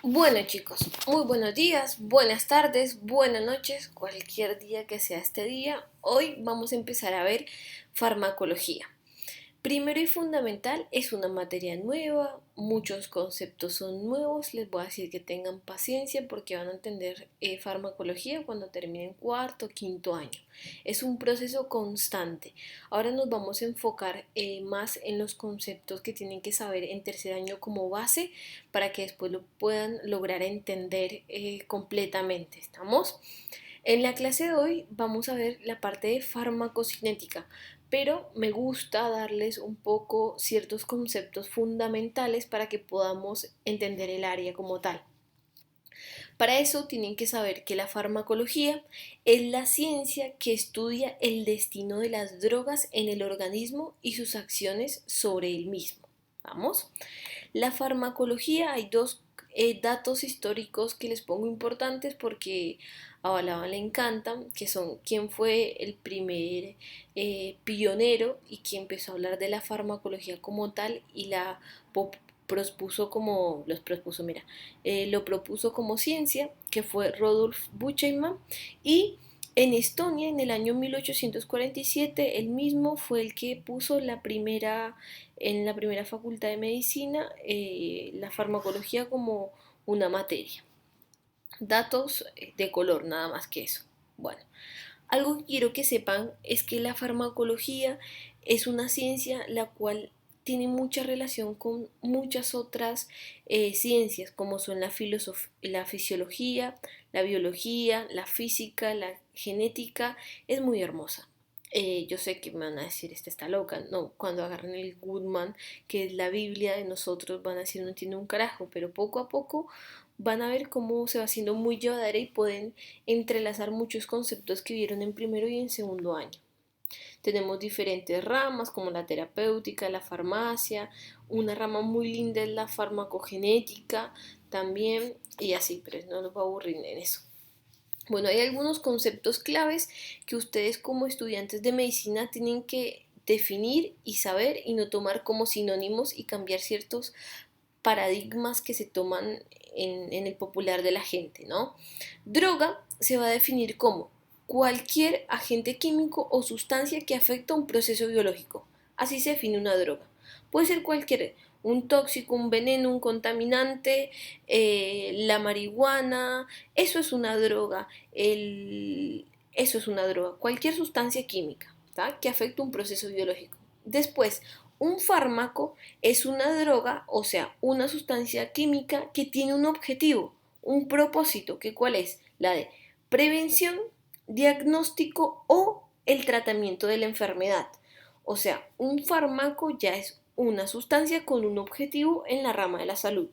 Bueno chicos, muy buenos días, buenas tardes, buenas noches, cualquier día que sea este día. Hoy vamos a empezar a ver farmacología. Primero y fundamental, es una materia nueva, muchos conceptos son nuevos, les voy a decir que tengan paciencia porque van a entender farmacología cuando terminen cuarto, quinto año. Es un proceso constante. Ahora nos vamos a enfocar más en los conceptos que tienen que saber en tercer año como base para que después lo puedan lograr entender completamente. ¿Estamos? En la clase de hoy vamos a ver la parte de farmacocinética, pero me gusta darles un poco ciertos conceptos fundamentales para que podamos entender el área como tal. Para eso tienen que saber que la farmacología es la ciencia que estudia el destino de las drogas en el organismo y sus acciones sobre el mismo. ¿Vamos? La farmacología, hay dos datos históricos que les pongo importantes porque a Balaba le encantan, que son quién fue el primer pionero y quién empezó a hablar de la farmacología como tal y la propuso como, lo propuso como ciencia, que fue Rodolf Buchheim, y en Estonia, en el año 1847, él mismo fue el que puso en la primera facultad de medicina, la farmacología como una materia. Datos de color, nada más que eso. Bueno, algo que quiero que sepan es que la farmacología es una ciencia la cual tiene mucha relación con muchas otras ciencias, como son la fisiología, la biología, la física, la genética. Es muy hermosa. Yo sé que me van a decir, esta está loca. No, cuando agarran el Goodman, que es la Biblia de nosotros, van a decir, no entiendo un carajo, pero poco a poco van a ver cómo se va haciendo muy llevadera y pueden entrelazar muchos conceptos que vieron en primero y en segundo año. Tenemos diferentes ramas como la terapéutica, la farmacia, una rama muy linda es la farmacogenética también y así, pero no nos va a aburrir en eso. Bueno, hay algunos conceptos claves que ustedes como estudiantes de medicina tienen que definir y saber y no tomar como sinónimos y cambiar ciertos paradigmas que se toman en el popular de la gente, ¿no? Droga se va a definir como cualquier agente químico o sustancia que afecta un proceso biológico. Así se define una droga. Puede ser cualquier, un tóxico, un veneno, un contaminante, la marihuana, eso es una droga, eso es una droga, cualquier sustancia química, ¿tá? Que afecta un proceso biológico. Después, un fármaco es una droga, o sea, una sustancia química que tiene un objetivo, un propósito, que cuál es la de prevención, diagnóstico o el tratamiento de la enfermedad. O sea, un fármaco ya es una sustancia con un objetivo en la rama de la salud,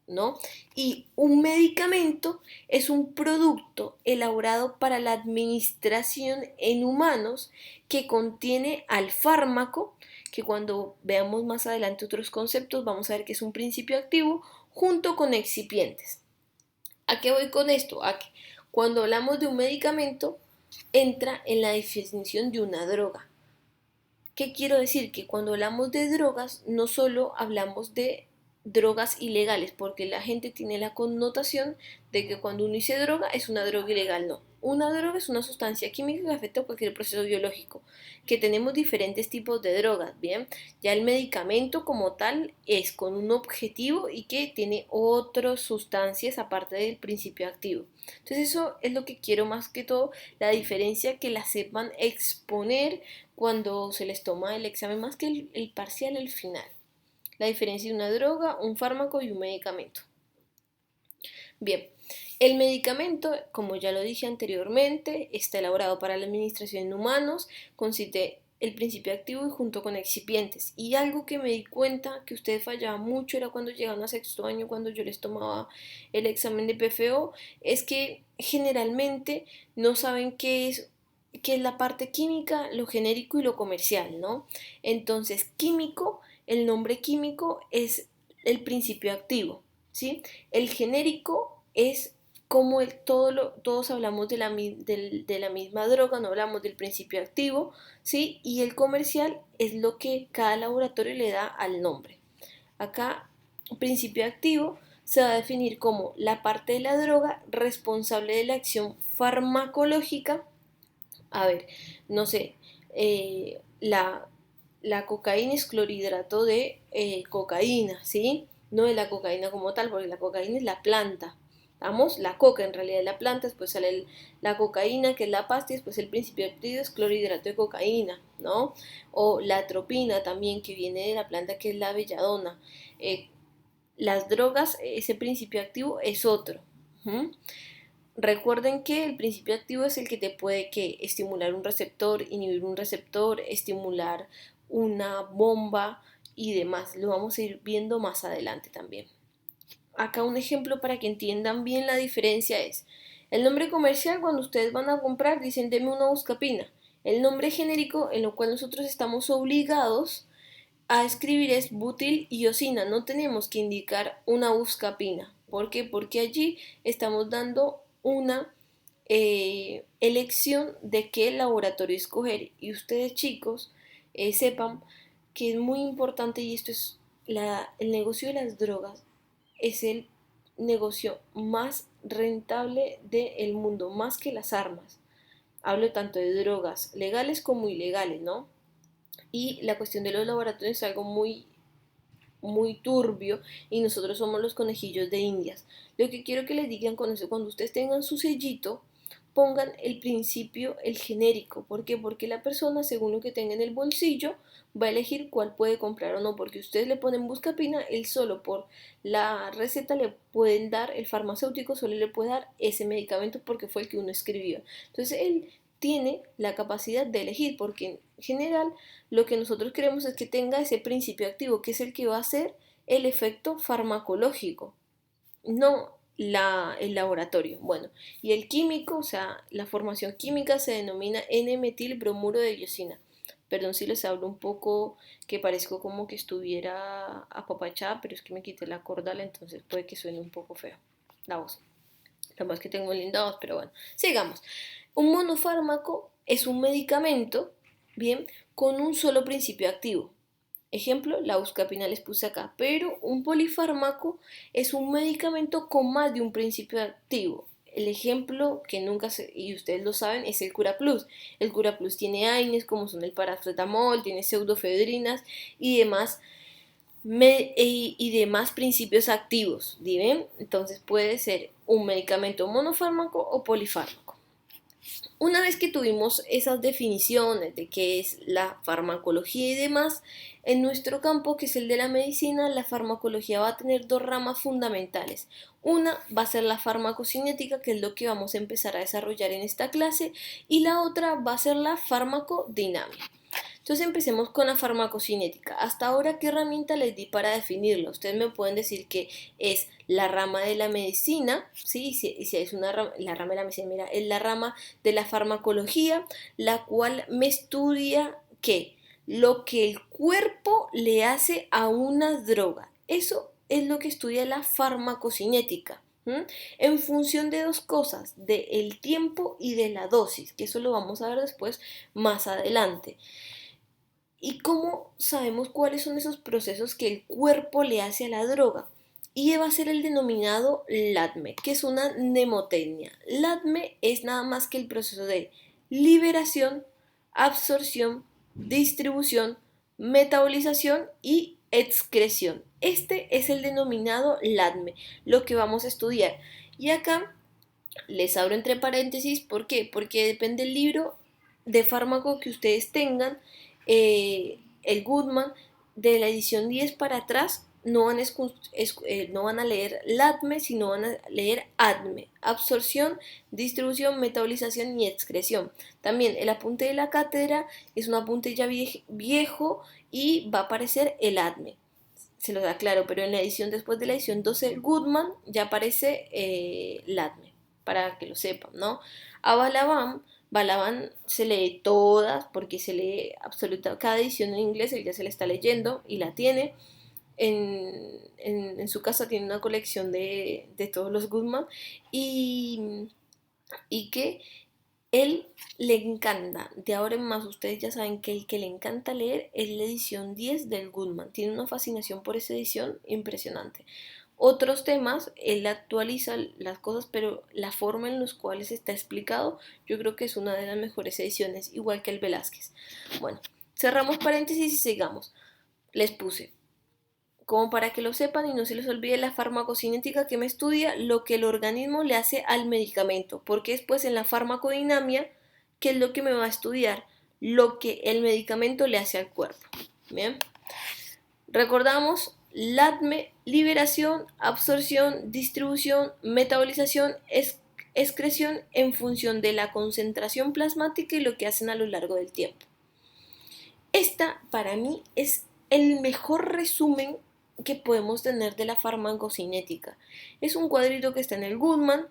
¿no? Y un medicamento es un producto elaborado para la administración en humanos que contiene al fármaco, que cuando veamos más adelante otros conceptos vamos a ver que es un principio activo junto con excipientes. ¿A qué voy con esto? A que cuando hablamos de un medicamento entra en la definición de una droga. ¿Qué quiero decir? Que cuando hablamos de drogas no solo hablamos de drogas ilegales, porque la gente tiene la connotación de que cuando uno dice droga es una droga ilegal. No, una droga es una sustancia química que afecta a cualquier proceso biológico, que tenemos diferentes tipos de drogas, ¿bien? Ya el medicamento como tal es con un objetivo y que tiene otras sustancias aparte del principio activo. Entonces eso es lo que quiero más que todo, la diferencia que la sepan exponer cuando se les toma el examen, más que el parcial al final. La diferencia de una droga, un fármaco y un medicamento. Bien, el medicamento, como ya lo dije anteriormente, está elaborado para la administración en humanos, consiste el principio activo y junto con excipientes. Y algo que me di cuenta que ustedes fallaban mucho era cuando llegaban a sexto año, cuando yo les tomaba el examen de PFO, es que generalmente no saben qué es la parte química, lo genérico y lo comercial, ¿no? Entonces, químico, el nombre químico es el principio activo, ¿sí? El genérico es como todos hablamos de la misma droga, no hablamos del principio activo, ¿sí? Y el comercial es lo que cada laboratorio le da al nombre. Acá, principio activo se va a definir como la parte de la droga responsable de la acción farmacológica. A ver, no sé, la cocaína es clorhidrato de cocaína, ¿sí? No es la cocaína como tal, porque la cocaína es la planta. Vamos, la coca en realidad es la planta, después sale la cocaína, que es la pasta, y después el principio activo es clorhidrato de cocaína, ¿no? O la atropina también, que viene de la planta, que es la belladona. Eh, las drogas, ese principio activo es otro. ¿Mm? Recuerden que el principio activo es el que te puede estimular un receptor, inhibir un receptor, estimular una bomba y demás. Lo vamos a ir viendo más adelante también. Acá un ejemplo para que entiendan bien la diferencia es el nombre comercial. Cuando ustedes van a comprar dicen deme una buscapina. El nombre genérico en lo cual nosotros estamos obligados a escribir es butil y osina. No tenemos que indicar una buscapina. ¿Por qué? Porque allí estamos dando una elección de qué laboratorio escoger. Y ustedes chicos sepan que es muy importante, y esto es el negocio de las drogas es el negocio más rentable del mundo, más que las armas. Hablo tanto de drogas legales como ilegales, ¿no? Y la cuestión de los laboratorios es algo muy turbio, y nosotros somos los conejillos de indias. Lo que quiero que les digan con eso, cuando ustedes tengan su sellito, pongan el principio, el genérico. ¿Por qué? Porque la persona, según lo que tenga en el bolsillo, va a elegir cuál puede comprar o no, porque ustedes le ponen buscapina, él solo por la receta le pueden dar, el farmacéutico solo le puede dar ese medicamento porque fue el que uno escribió. Entonces él tiene la capacidad de elegir, porque en general lo que nosotros queremos es que tenga ese principio activo, que es el que va a hacer el efecto farmacológico, no el laboratorio. Bueno, y el químico, o sea, la formación química se denomina N-metilbromuro de diosina. Perdón si les hablo un poco, que parezco como que estuviera apapachada, pero es que me quité la cordal, entonces puede que suene un poco feo la voz. Lo más que tengo linda voz, pero bueno, sigamos. Un monofármaco es un medicamento, bien, con un solo principio activo. Ejemplo, la buscapina les puse acá, pero un polifármaco es un medicamento con más de un principio activo. El ejemplo que nunca se, y ustedes lo saben, es el Cura Plus. El Cura Plus tiene AINES como son el paracetamol, tiene pseudoefedrinas y demás y demás principios activos, ¿bien? Entonces puede ser un medicamento monofármaco o polifármaco. Una vez que tuvimos esas definiciones de qué es la farmacología y demás, en nuestro campo, que es el de la medicina, la farmacología va a tener dos ramas fundamentales. Una va a ser la farmacocinética, que es lo que vamos a empezar a desarrollar en esta clase, y la otra va a ser la farmacodinámica. Entonces empecemos con la farmacocinética. Hasta ahora, ¿qué herramienta les di para definirlo? Ustedes me pueden decir que es la rama de la medicina, ¿sí? Si es una rama, la rama de la medicina, mira, es la rama de la farmacología, la cual me estudia ¿qué? Lo que el cuerpo le hace a una droga. Eso es lo que estudia la farmacocinética. En función de dos cosas, del tiempo y de la dosis, que eso lo vamos a ver después más adelante. ¿Y cómo sabemos cuáles son esos procesos que el cuerpo le hace a la droga? Y va a ser el denominado LATME, que es una mnemotecnia. LATME es nada más que el proceso de liberación, absorción, distribución, metabolización y excreción. Este es el denominado LATME, lo que vamos a estudiar. Y acá les abro entre paréntesis, ¿por qué? Porque depende del libro de fármaco que ustedes tengan, el Goodman, de la edición 10 para atrás, no van a leer LATME, sino van a leer ADME, absorción, distribución, metabolización y excreción. También el apunte de la cátedra es un apunte ya viejo y va a aparecer el ADME. Se los aclaro, pero en la edición después de la edición 12 Goodman ya aparece LATME, para que lo sepan, ¿no? A Balaban se lee todas, porque se lee absoluta, cada edición en inglés, él ya se la está leyendo y la tiene. En su casa tiene una colección de todos los Goodman, y, y que él le encanta, de ahora en más ustedes ya saben que el que le encanta leer es la edición 10 del Goodman, tiene una fascinación por esa edición impresionante. otros temas, él actualiza las cosas, pero la forma en los cuales está explicado, yo creo que es una de las mejores ediciones, igual que el Velázquez. Bueno, cerramos paréntesis y sigamos. Les puse, como para que lo sepan y no se les olvide, la farmacocinética que me estudia lo que el organismo le hace al medicamento, porque después en la farmacodinamia, ¿qué es lo que me va a estudiar? Lo que el medicamento le hace al cuerpo. Bien, recordamos LATME: liberación, absorción, distribución, metabolización, excreción en función de la concentración plasmática y lo que hacen a lo largo del tiempo. Esta para mí es el mejor resumen que podemos tener de la farmacocinética. Es un cuadrito que está en el Goodman,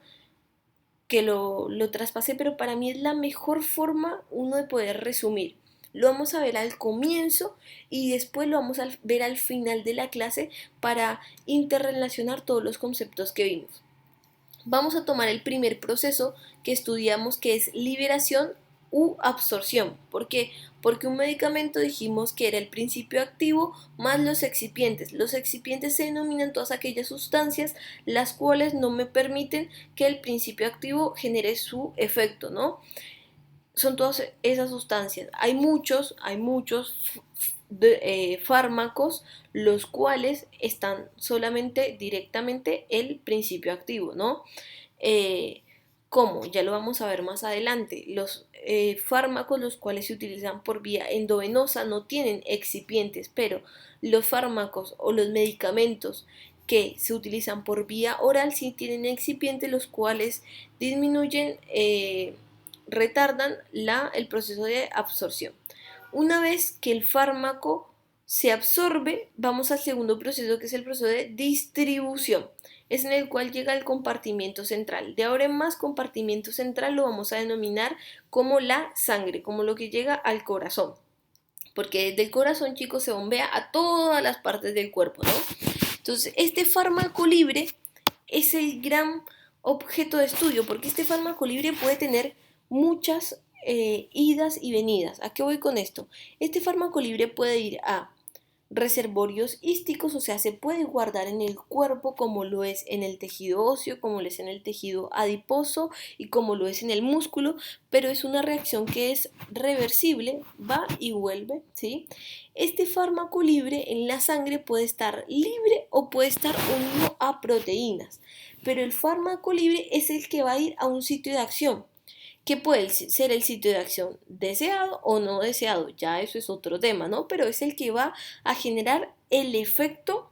que lo traspasé, pero para mí es la mejor forma uno de poder resumir. Lo vamos a ver al comienzo y después lo vamos a ver al final de la clase para interrelacionar todos los conceptos que vimos. Vamos a tomar el primer proceso que estudiamos, que es liberación u absorción. ¿Por qué? Porque un medicamento dijimos que era el principio activo más los excipientes. Los excipientes se denominan todas aquellas sustancias las cuales no me permiten que el principio activo genere su efecto, ¿no? Son todas esas sustancias. Hay muchos fármacos los cuales están solamente directamente el principio activo, ¿no? ¿Cómo? Ya lo vamos a ver más adelante. Los fármacos los cuales se utilizan por vía endovenosa no tienen excipientes, pero los fármacos o los medicamentos que se utilizan por vía oral sí tienen excipientes, los cuales disminuyen, retardan el proceso de absorción. Una vez que el fármaco se absorbe, vamos al segundo proceso, que es el proceso de distribución. Es en el cual llega el compartimiento central. De ahora en más, compartimiento central lo vamos a denominar como la sangre, como lo que llega al corazón. Porque desde el corazón, chicos, se bombea a todas las partes del cuerpo, ¿no? Entonces, este fármaco libre es el gran objeto de estudio, porque este fármaco libre puede tener muchas idas y venidas. ¿A qué voy con esto? Este fármaco libre puede ir a reservorios hísticos, o sea, se puede guardar en el cuerpo como lo es en el tejido óseo, como lo es en el tejido adiposo y como lo es en el músculo, pero es una reacción que es reversible, va y vuelve, ¿sí? Este fármaco libre en la sangre puede estar libre o puede estar unido a proteínas, pero el fármaco libre es el que va a ir a un sitio de acción, que puede ser el sitio de acción deseado o no deseado, ya eso es otro tema, ¿no? Pero es el que va a generar el efecto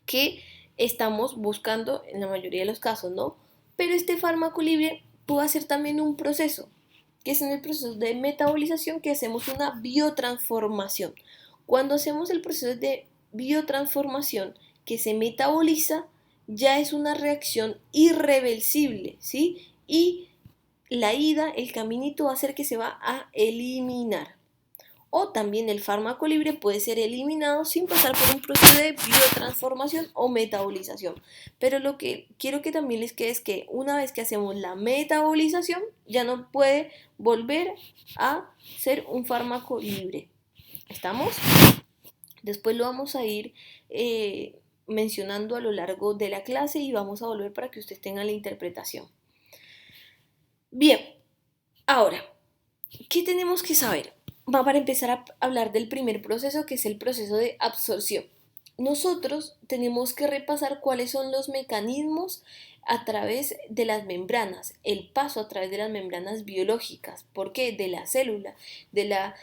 que estamos buscando en la mayoría de los casos, ¿no? Pero este fármaco libre puede hacer también un proceso, que es en el proceso de metabolización, que hacemos una biotransformación. Cuando hacemos el proceso de biotransformación que se metaboliza, ya es una reacción irreversible, ¿sí? Y la ida, el caminito va a ser que se va a eliminar. O también el fármaco libre puede ser eliminado sin pasar por un proceso de biotransformación o metabolización. Pero lo que quiero que también les quede es que una vez que hacemos la metabolización, ya no puede volver a ser un fármaco libre. ¿Estamos? Después lo vamos a ir mencionando a lo largo de la clase y vamos a volver para que ustedes tengan la interpretación. Bien, ahora, ¿qué tenemos que saber? Va para empezar a hablar del primer proceso, que es el proceso de absorción. Nosotros tenemos que repasar cuáles son los mecanismos a través de las membranas, el paso a través de las membranas biológicas. ¿Por qué? De la célula, de la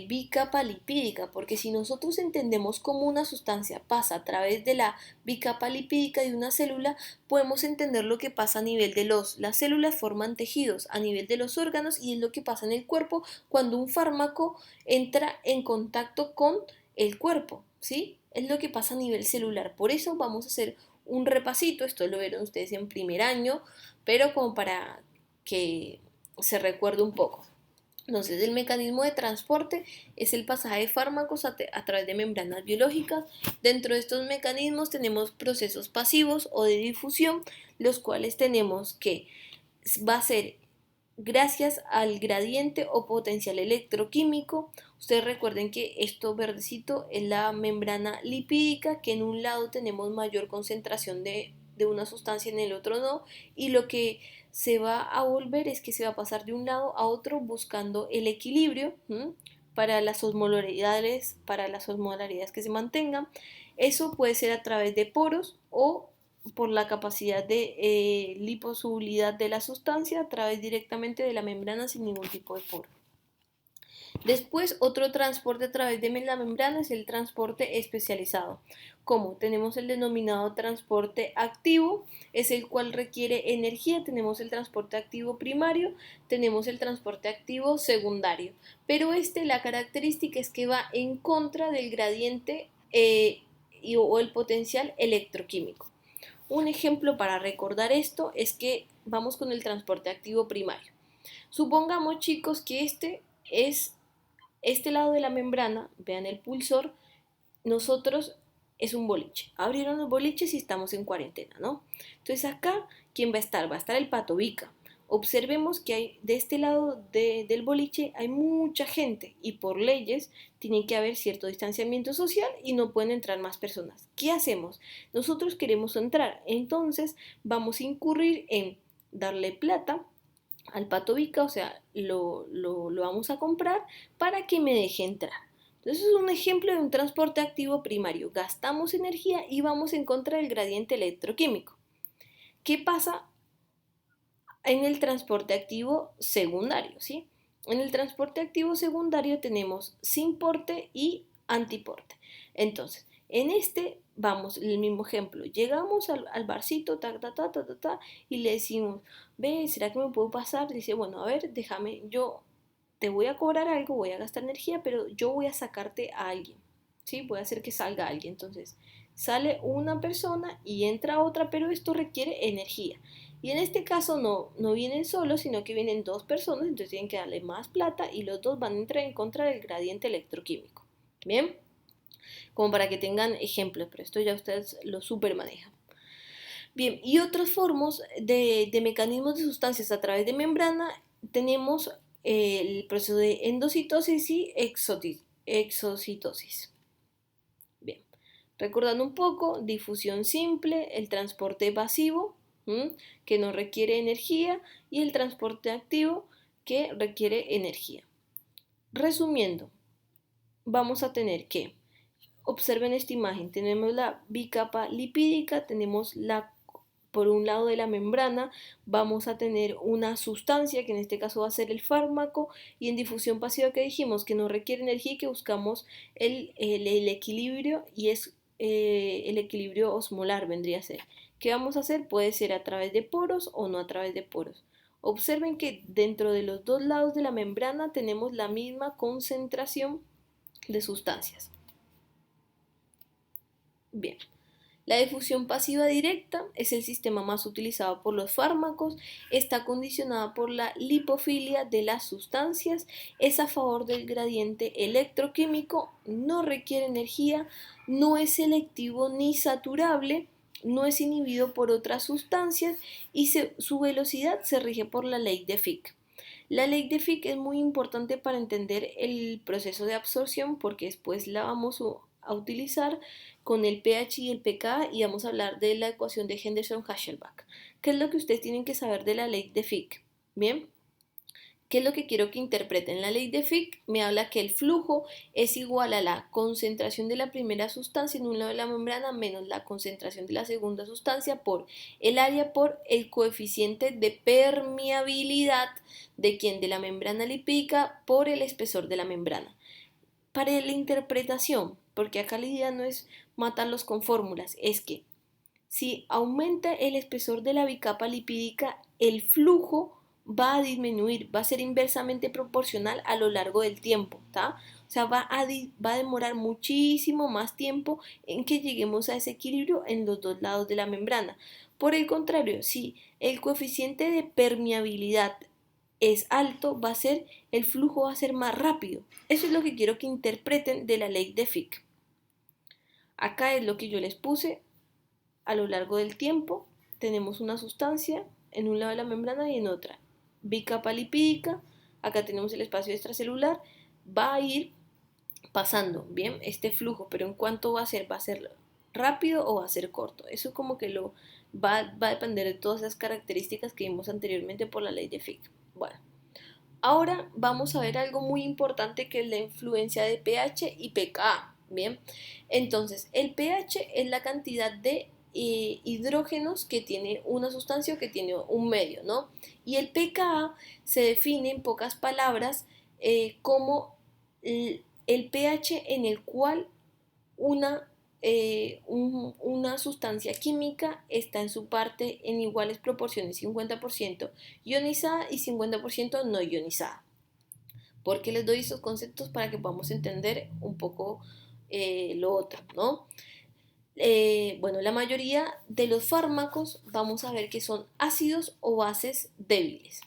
bicapa lipídica, porque si nosotros entendemos cómo una sustancia pasa a través de la bicapa lipídica de una célula, podemos entender lo que pasa a nivel de las células forman tejidos, a nivel de los órganos, y es lo que pasa en el cuerpo cuando un fármaco entra en contacto con el cuerpo, ¿sí? Es lo que pasa a nivel celular. Por eso vamos a hacer un repasito, esto lo vieron ustedes en primer año, pero como para que se recuerde un poco. Entonces, el mecanismo de transporte es el pasaje de fármacos a través de membranas biológicas. Dentro de estos mecanismos tenemos procesos pasivos o de difusión, los cuales tenemos que va a ser gracias al gradiente o potencial electroquímico. Ustedes recuerden que esto verdecito es la membrana lipídica, que en un lado tenemos mayor concentración de una sustancia, en el otro no, y lo que se va a volver es que se va a pasar de un lado a otro buscando el equilibrio para las osmolaridades que se mantengan. Eso puede ser a través de poros o por la capacidad de liposolubilidad de la sustancia a través directamente de la membrana sin ningún tipo de poro. Después, otro transporte a través de la membrana es el transporte especializado. Como tenemos el denominado transporte activo, es el cual requiere energía. Tenemos el transporte activo primario, tenemos el transporte activo secundario. Pero la característica es que va en contra del gradiente o el potencial electroquímico. Un ejemplo para recordar esto es que vamos con el transporte activo primario. Supongamos, chicos, que este lado de la membrana, vean el pulsor, nosotros es un boliche. Abrieron los boliches y estamos en cuarentena, ¿no? Entonces acá, ¿quién va a estar? Va a estar el Pato Vica. Observemos que de este lado del boliche hay mucha gente y por leyes tiene que haber cierto distanciamiento social y no pueden entrar más personas. ¿Qué hacemos? Nosotros queremos entrar, entonces vamos a incurrir en darle plata al Pato Vica, o sea, lo vamos a comprar para que me deje entrar. Entonces es un ejemplo de un transporte activo primario. Gastamos energía y vamos en contra del gradiente electroquímico. ¿Qué pasa en el transporte activo secundario? ¿Sí? En el transporte activo secundario tenemos sin porte y antiporte. Entonces, en vamos, el mismo ejemplo, llegamos al barcito, y le decimos, ve, ¿será que me puedo pasar? Dice, bueno, a ver, déjame, yo te voy a cobrar algo, voy a gastar energía, pero yo voy a sacarte a alguien, ¿sí? Voy a hacer que salga alguien. Entonces, sale una persona y entra otra, pero esto requiere energía. Y en este caso no vienen solos, sino que vienen dos personas, entonces tienen que darle más plata y los dos van a entrar en contra del gradiente electroquímico. ¿Bien? Como para que tengan ejemplos, pero esto ya ustedes lo super manejan. Bien, y otras formas de mecanismos de sustancias a través de membrana tenemos el proceso de endocitosis y exocitosis. Bien, recordando un poco, difusión simple, el transporte pasivo, que no requiere energía, y el transporte activo, que requiere energía. Resumiendo, vamos a tener que, observen esta imagen, tenemos la bicapa lipídica, tenemos por un lado de la membrana vamos a tener una sustancia, que en este caso va a ser el fármaco, y en difusión pasiva que dijimos que no requiere energía y que buscamos el equilibrio, y es el equilibrio osmolar vendría a ser. ¿Qué vamos a hacer? Puede ser a través de poros o no a través de poros. Observen que dentro de los dos lados de la membrana tenemos la misma concentración de sustancias. Bien, la difusión pasiva directa es el sistema más utilizado por los fármacos, está condicionada por la lipofilia de las sustancias, es a favor del gradiente electroquímico, no requiere energía, no es selectivo ni saturable, no es inhibido por otras sustancias y su velocidad se rige por la ley de Fick. La ley de Fick es muy importante para entender el proceso de absorción porque después la vamos a utilizar con el pH y el pK y vamos a hablar de la ecuación de Henderson-Hasselbalch. ¿Qué es lo que ustedes tienen que saber de la ley de Fick? Bien, ¿qué es lo que quiero que interpreten? La ley de Fick me habla que el flujo es igual a la concentración de la primera sustancia en un lado de la membrana menos la concentración de la segunda sustancia por el área por el coeficiente de permeabilidad de la membrana lipídica por el espesor de la membrana. Para la interpretación, porque acá la idea no es matarlos con fórmulas, es que si aumenta el espesor de la bicapa lipídica, el flujo va a disminuir, va a ser inversamente proporcional a lo largo del tiempo, ¿tá? O sea, va a demorar muchísimo más tiempo en que lleguemos a ese equilibrio en los dos lados de la membrana. Por el contrario, si el coeficiente de permeabilidad es alto, el flujo va a ser más rápido. Eso es lo que quiero que interpreten de la ley de Fick. Acá es lo que yo les puse. A lo largo del tiempo tenemos una sustancia en un lado de la membrana y en otra. bicapa lipídica, acá tenemos el espacio extracelular, va a ir pasando, bien, este flujo, pero ¿en cuánto va a ser? ¿Va a ser rápido o va a ser corto? Eso como que va a depender de todas esas características que vimos anteriormente por la ley de Fick. Bueno, ahora vamos a ver algo muy importante que es la influencia de pH y pKa, bien. Entonces, el pH es la cantidad de hidrógenos que tiene una sustancia o que tiene un medio, ¿no? Y el pKa se define en pocas palabras como el pH en el cual una sustancia química está en su parte en iguales proporciones, 50% ionizada y 50% no ionizada. ¿Por qué les doy estos conceptos? Para que podamos entender un poco lo otro, ¿no? Bueno, la mayoría de los fármacos vamos a ver que son ácidos o bases débiles.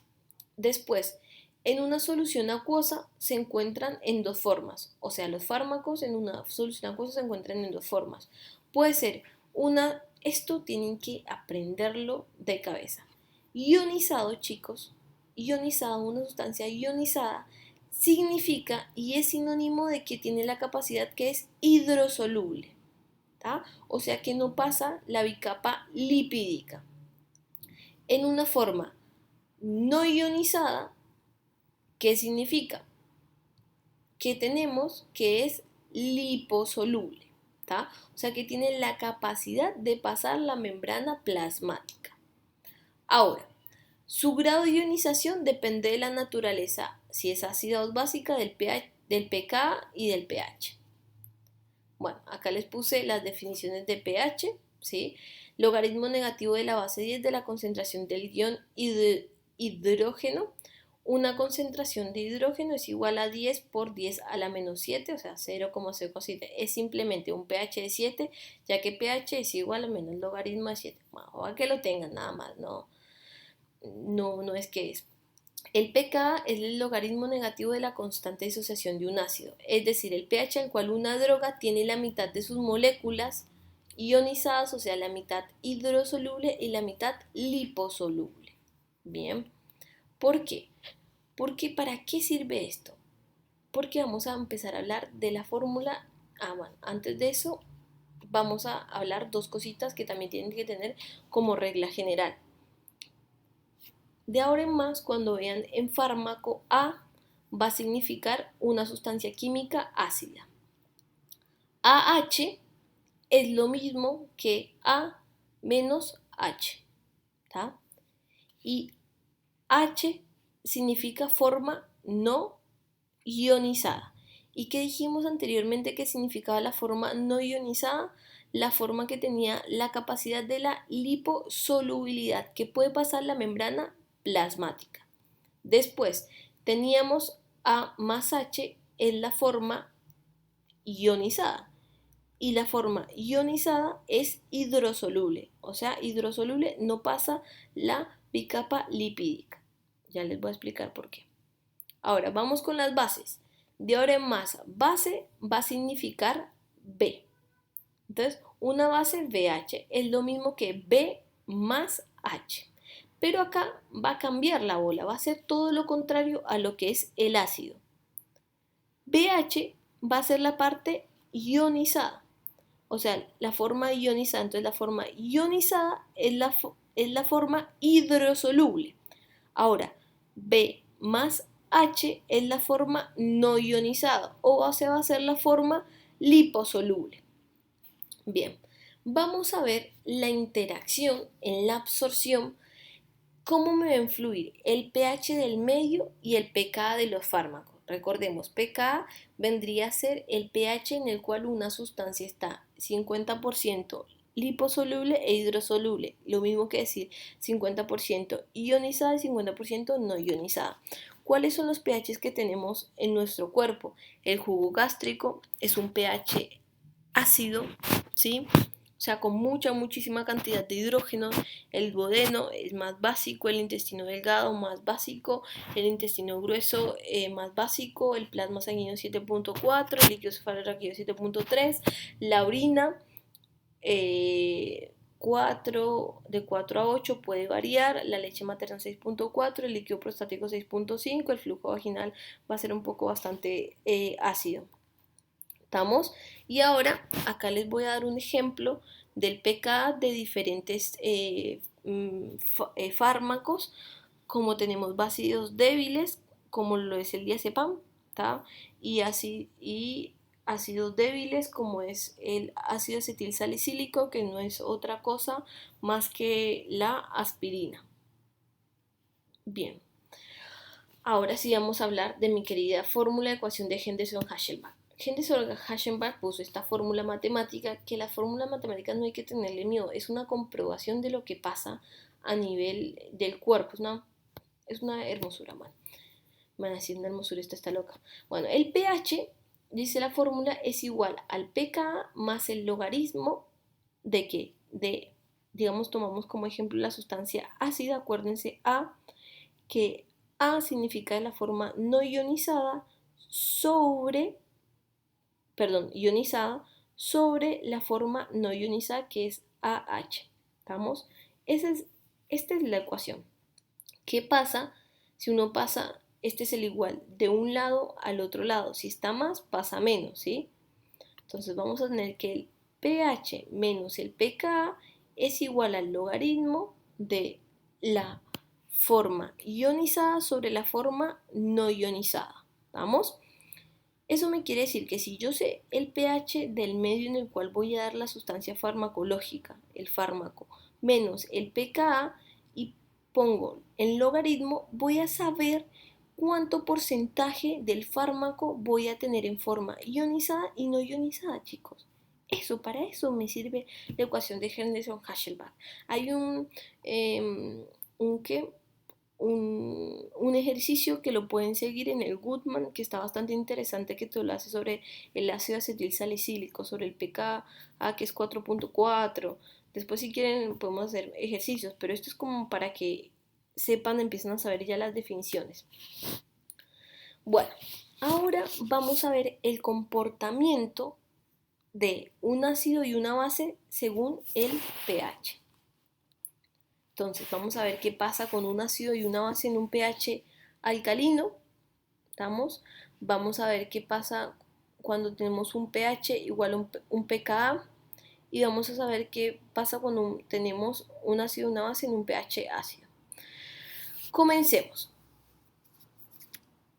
Después, en una solución acuosa se encuentran en dos formas, o sea, los fármacos en una solución acuosa se encuentran en dos formas. Puede ser esto tienen que aprenderlo de cabeza. Ionizado, chicos, ionizado, una sustancia ionizada significa y es sinónimo de que tiene la capacidad que es hidrosoluble, ¿tá? O sea que no pasa la bicapa lipídica. En una forma no ionizada, ¿qué significa? Que tenemos que es liposoluble, ¿tá? O sea que tiene la capacidad de pasar la membrana plasmática. Ahora, su grado de ionización depende de la naturaleza, si es ácida o básica, del pH, del pKa y del pH. Bueno, acá les puse las definiciones de pH, ¿sí? Logaritmo negativo de la base 10 de la concentración del ion hidrógeno. Una concentración de hidrógeno es igual a 10 por 10 a la menos 7, o sea, 0,07. Es simplemente un pH de 7, ya que pH es igual a menos logaritmo de 7. Bueno, a que lo tengan nada más, no es que es. El pKa es el logaritmo negativo de la constante de disociación de un ácido, es decir, el pH al cual una droga tiene la mitad de sus moléculas ionizadas, o sea, la mitad hidrosoluble y la mitad liposoluble. Bien, ¿por qué? Porque ¿para qué sirve esto? Porque vamos a empezar a hablar de la fórmula. Bueno, antes de eso vamos a hablar dos cositas que también tienen que tener como regla general. De ahora en más, cuando vean en fármaco A, va a significar una sustancia química ácida. AH es lo mismo que A menos H, ¿tá? Y H significa forma no ionizada. ¿Y qué dijimos anteriormente que significaba la forma no ionizada? La forma que tenía la capacidad de la liposolubilidad, que puede pasar la membrana plasmática. Después teníamos A más H en la forma ionizada. Y la forma ionizada es hidrosoluble. O sea, hidrosoluble no pasa la bicapa lipídica. Ya les voy a explicar por qué. Ahora vamos con las bases. De ahora en más, base va a significar B. Entonces, una base BH es lo mismo que B más H. Pero acá va a cambiar la bola, va a ser todo lo contrario a lo que es el ácido. BH va a ser la parte ionizada, o sea, la forma ionizada. Entonces, la forma ionizada es la forma hidrosoluble. Ahora, B más H es la forma no ionizada, o se va a hacer la forma liposoluble. Bien, vamos a ver la interacción en la absorción. ¿Cómo me va a influir el pH del medio y el pKa de los fármacos? Recordemos, pKa vendría a ser el pH en el cual una sustancia está 50% liposoluble e hidrosoluble, lo mismo que decir 50% ionizada y 50% no ionizada. ¿Cuáles son los pHs que tenemos en nuestro cuerpo? El jugo gástrico es un pH ácido, ¿sí? O sea, con muchísima cantidad de hidrógeno. El duodeno es más básico, el intestino delgado más básico, el intestino grueso más básico, el plasma sanguíneo 7.4, el líquido cefalorraquídeo 7.3, la orina 4 a 8 puede variar, la leche materna 6.4, el líquido prostático 6.5, el flujo vaginal va a ser un poco bastante ácido. ¿Estamos? Y ahora acá les voy a dar un ejemplo del pKa de diferentes fármacos, como tenemos básicos débiles, como lo es el diazepam, ¿tá? y ácidos débiles como es el ácido acetil salicílico, que no es otra cosa más que la aspirina. Bien, ahora sí vamos a hablar de mi querida fórmula de ecuación de Henderson-Hasselbalch. Henderson-Hasselbalch puso esta fórmula matemática, que la fórmula matemática no hay que tenerle miedo, es una comprobación de lo que pasa a nivel del cuerpo, es una hermosura, man. Van a decir una hermosura, esta está loca. Bueno, el pH, dice la fórmula, es igual al pKa más el logaritmo de qué, digamos, tomamos como ejemplo la sustancia ácida, acuérdense A, que A significa la forma no ionizada ionizada sobre la forma no ionizada, que es AH. ¿Estamos? Esta es la ecuación. ¿Qué pasa si uno pasa, este es el igual, de un lado al otro lado? Si está más, pasa menos, ¿sí? Entonces vamos a tener que el pH menos el pKa es igual al logaritmo de la forma ionizada sobre la forma no ionizada. ¿Vamos? Eso me quiere decir que si yo sé el pH del medio en el cual voy a dar la sustancia farmacológica, el fármaco, menos el pKa, y pongo el logaritmo, voy a saber cuánto porcentaje del fármaco voy a tener en forma ionizada y no ionizada, chicos. Para eso me sirve la ecuación de Henderson-Hasselbalch. Hay un ejercicio que lo pueden seguir en el Goodman, que está bastante interesante, que te lo hace sobre el ácido acetil salicílico, sobre el pKa, que es 4.4. Después, si quieren, podemos hacer ejercicios, pero esto es como para que sepan, empiezan a saber ya las definiciones. Bueno, ahora vamos a ver el comportamiento de un ácido y una base según el pH. Entonces vamos a ver qué pasa con un ácido y una base en un pH alcalino. Vamos a ver qué pasa cuando tenemos un pH igual a un pKa, y vamos a saber qué pasa cuando tenemos un ácido y una base en un pH ácido. Comencemos.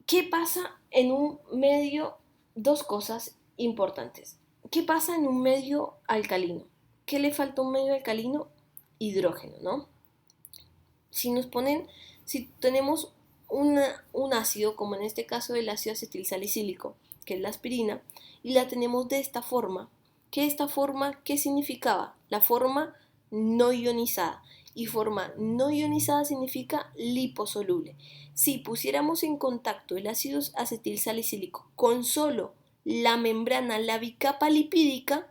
¿Qué pasa en un medio? Dos cosas importantes. ¿Qué pasa en un medio alcalino? ¿Qué le falta a un medio alcalino? Hidrógeno, ¿no? Si tenemos un ácido, como en este caso el ácido acetilsalicílico, que es la aspirina, y la tenemos de esta forma, ¿qué significaba? La forma no ionizada. Y forma no ionizada significa liposoluble. Si pusiéramos en contacto el ácido acetilsalicílico con solo la membrana, la bicapa lipídica,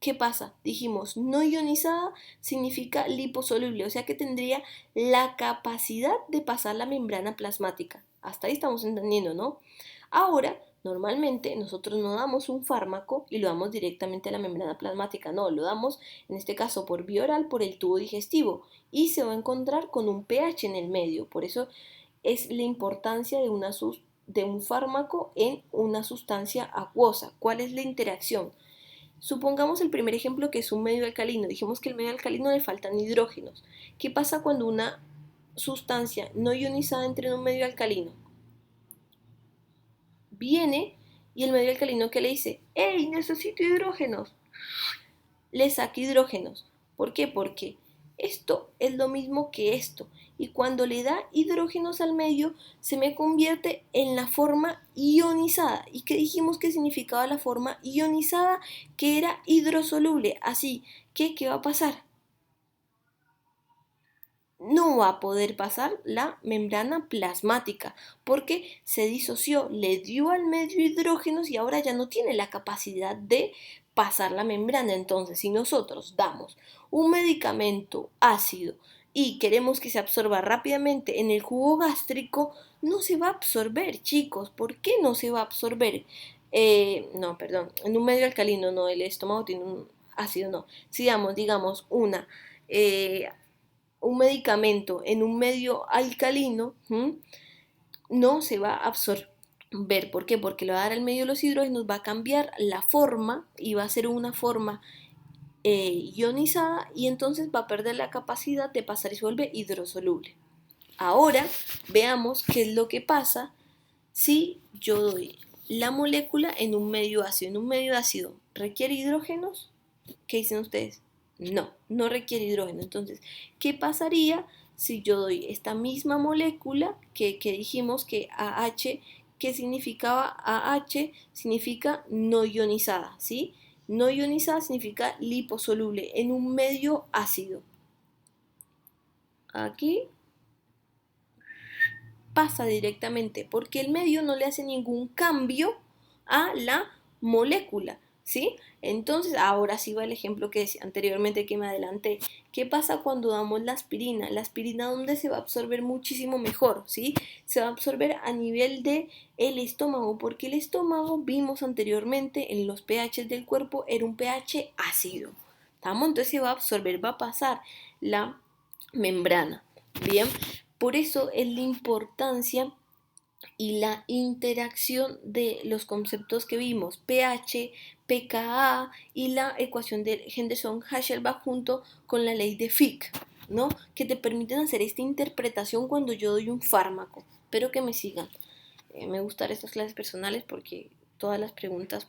¿qué pasa? Dijimos, no ionizada significa liposoluble, o sea que tendría la capacidad de pasar la membrana plasmática. Hasta ahí estamos entendiendo, ¿no? Ahora, normalmente nosotros no damos un fármaco y lo damos directamente a la membrana plasmática, no, lo damos en este caso por vía oral, por el tubo digestivo, y se va a encontrar con un pH en el medio. Por eso es la importancia de un fármaco en una sustancia acuosa. ¿Cuál es la interacción? Supongamos el primer ejemplo, que es un medio alcalino. Dijimos que al medio alcalino le faltan hidrógenos. ¿Qué pasa cuando una sustancia no ionizada entra en un medio alcalino? Viene y el medio alcalino, ¿qué le dice? ¡Hey, necesito hidrógenos! Le saca hidrógenos. ¿Por qué? Porque esto es lo mismo que esto. Y cuando le da hidrógenos al medio, se me convierte en la forma ionizada. ¿Y qué dijimos que significaba la forma ionizada? Que era hidrosoluble. Así que, ¿qué va a pasar? No va a poder pasar la membrana plasmática porque se disoció, le dio al medio hidrógenos y ahora ya no tiene la capacidad de pasar la membrana. Entonces, si nosotros damos un medicamento ácido y queremos que se absorba rápidamente en el jugo gástrico, no se va a absorber, chicos. ¿Por qué no se va a absorber? No, perdón, en un medio alcalino, no, el estómago tiene ácido, no. Si damos, digamos, un medicamento en un medio alcalino, no se va a absorber. ¿Por qué? Porque le va a dar al medio de los hidrógenos, va a cambiar la forma y va a ser una forma ionizada y entonces va a perder la capacidad de pasar y se vuelve hidrosoluble. Ahora veamos qué es lo que pasa si yo doy la molécula en un medio ácido. En un medio ácido, ¿requiere hidrógenos? ¿Qué dicen ustedes? No, no requiere hidrógeno. Entonces, ¿qué pasaría si yo doy esta misma molécula que dijimos que AH, ¿qué significaba AH? Significa no ionizada, ¿sí? No ionizada significa liposoluble en un medio ácido. Aquí pasa directamente porque el medio no le hace ningún cambio a la molécula, ¿sí? Entonces, ahora sí va el ejemplo que decía anteriormente que me adelanté. ¿Qué pasa cuando damos la aspirina? La aspirina, ¿dónde se va a absorber muchísimo mejor? ¿Sí? Se va a absorber a nivel de el estómago, porque el estómago, vimos anteriormente en los pH del cuerpo, era un pH ácido. ¿Estamos? Entonces se va a absorber, va a pasar la membrana. Bien, por eso es la importancia y la interacción de los conceptos que vimos, pH, pKa y la ecuación de Henderson-Hasselbalch junto con la ley de Fick, ¿no? Que te permiten hacer esta interpretación cuando yo doy un fármaco. Espero que me sigan. Me gustan estas clases personales porque todas las preguntas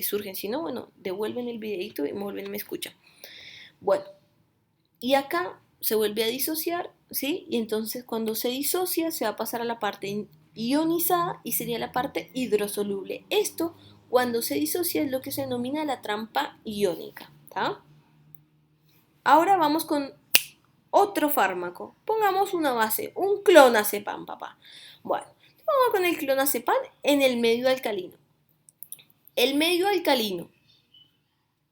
surgen. Si no, bueno, devuelven el videito y me vuelven y me escuchan. Bueno, y acá se vuelve a disociar, ¿sí? Y entonces cuando se disocia se va a pasar a la parte ionizada y sería la parte hidrosoluble. Esto, cuando se disocia, es lo que se denomina la trampa iónica, ¿tá? Ahora vamos con otro fármaco. Pongamos una base, un clonazepam, papá. Bueno, vamos con el clonazepam en el medio alcalino. El medio alcalino,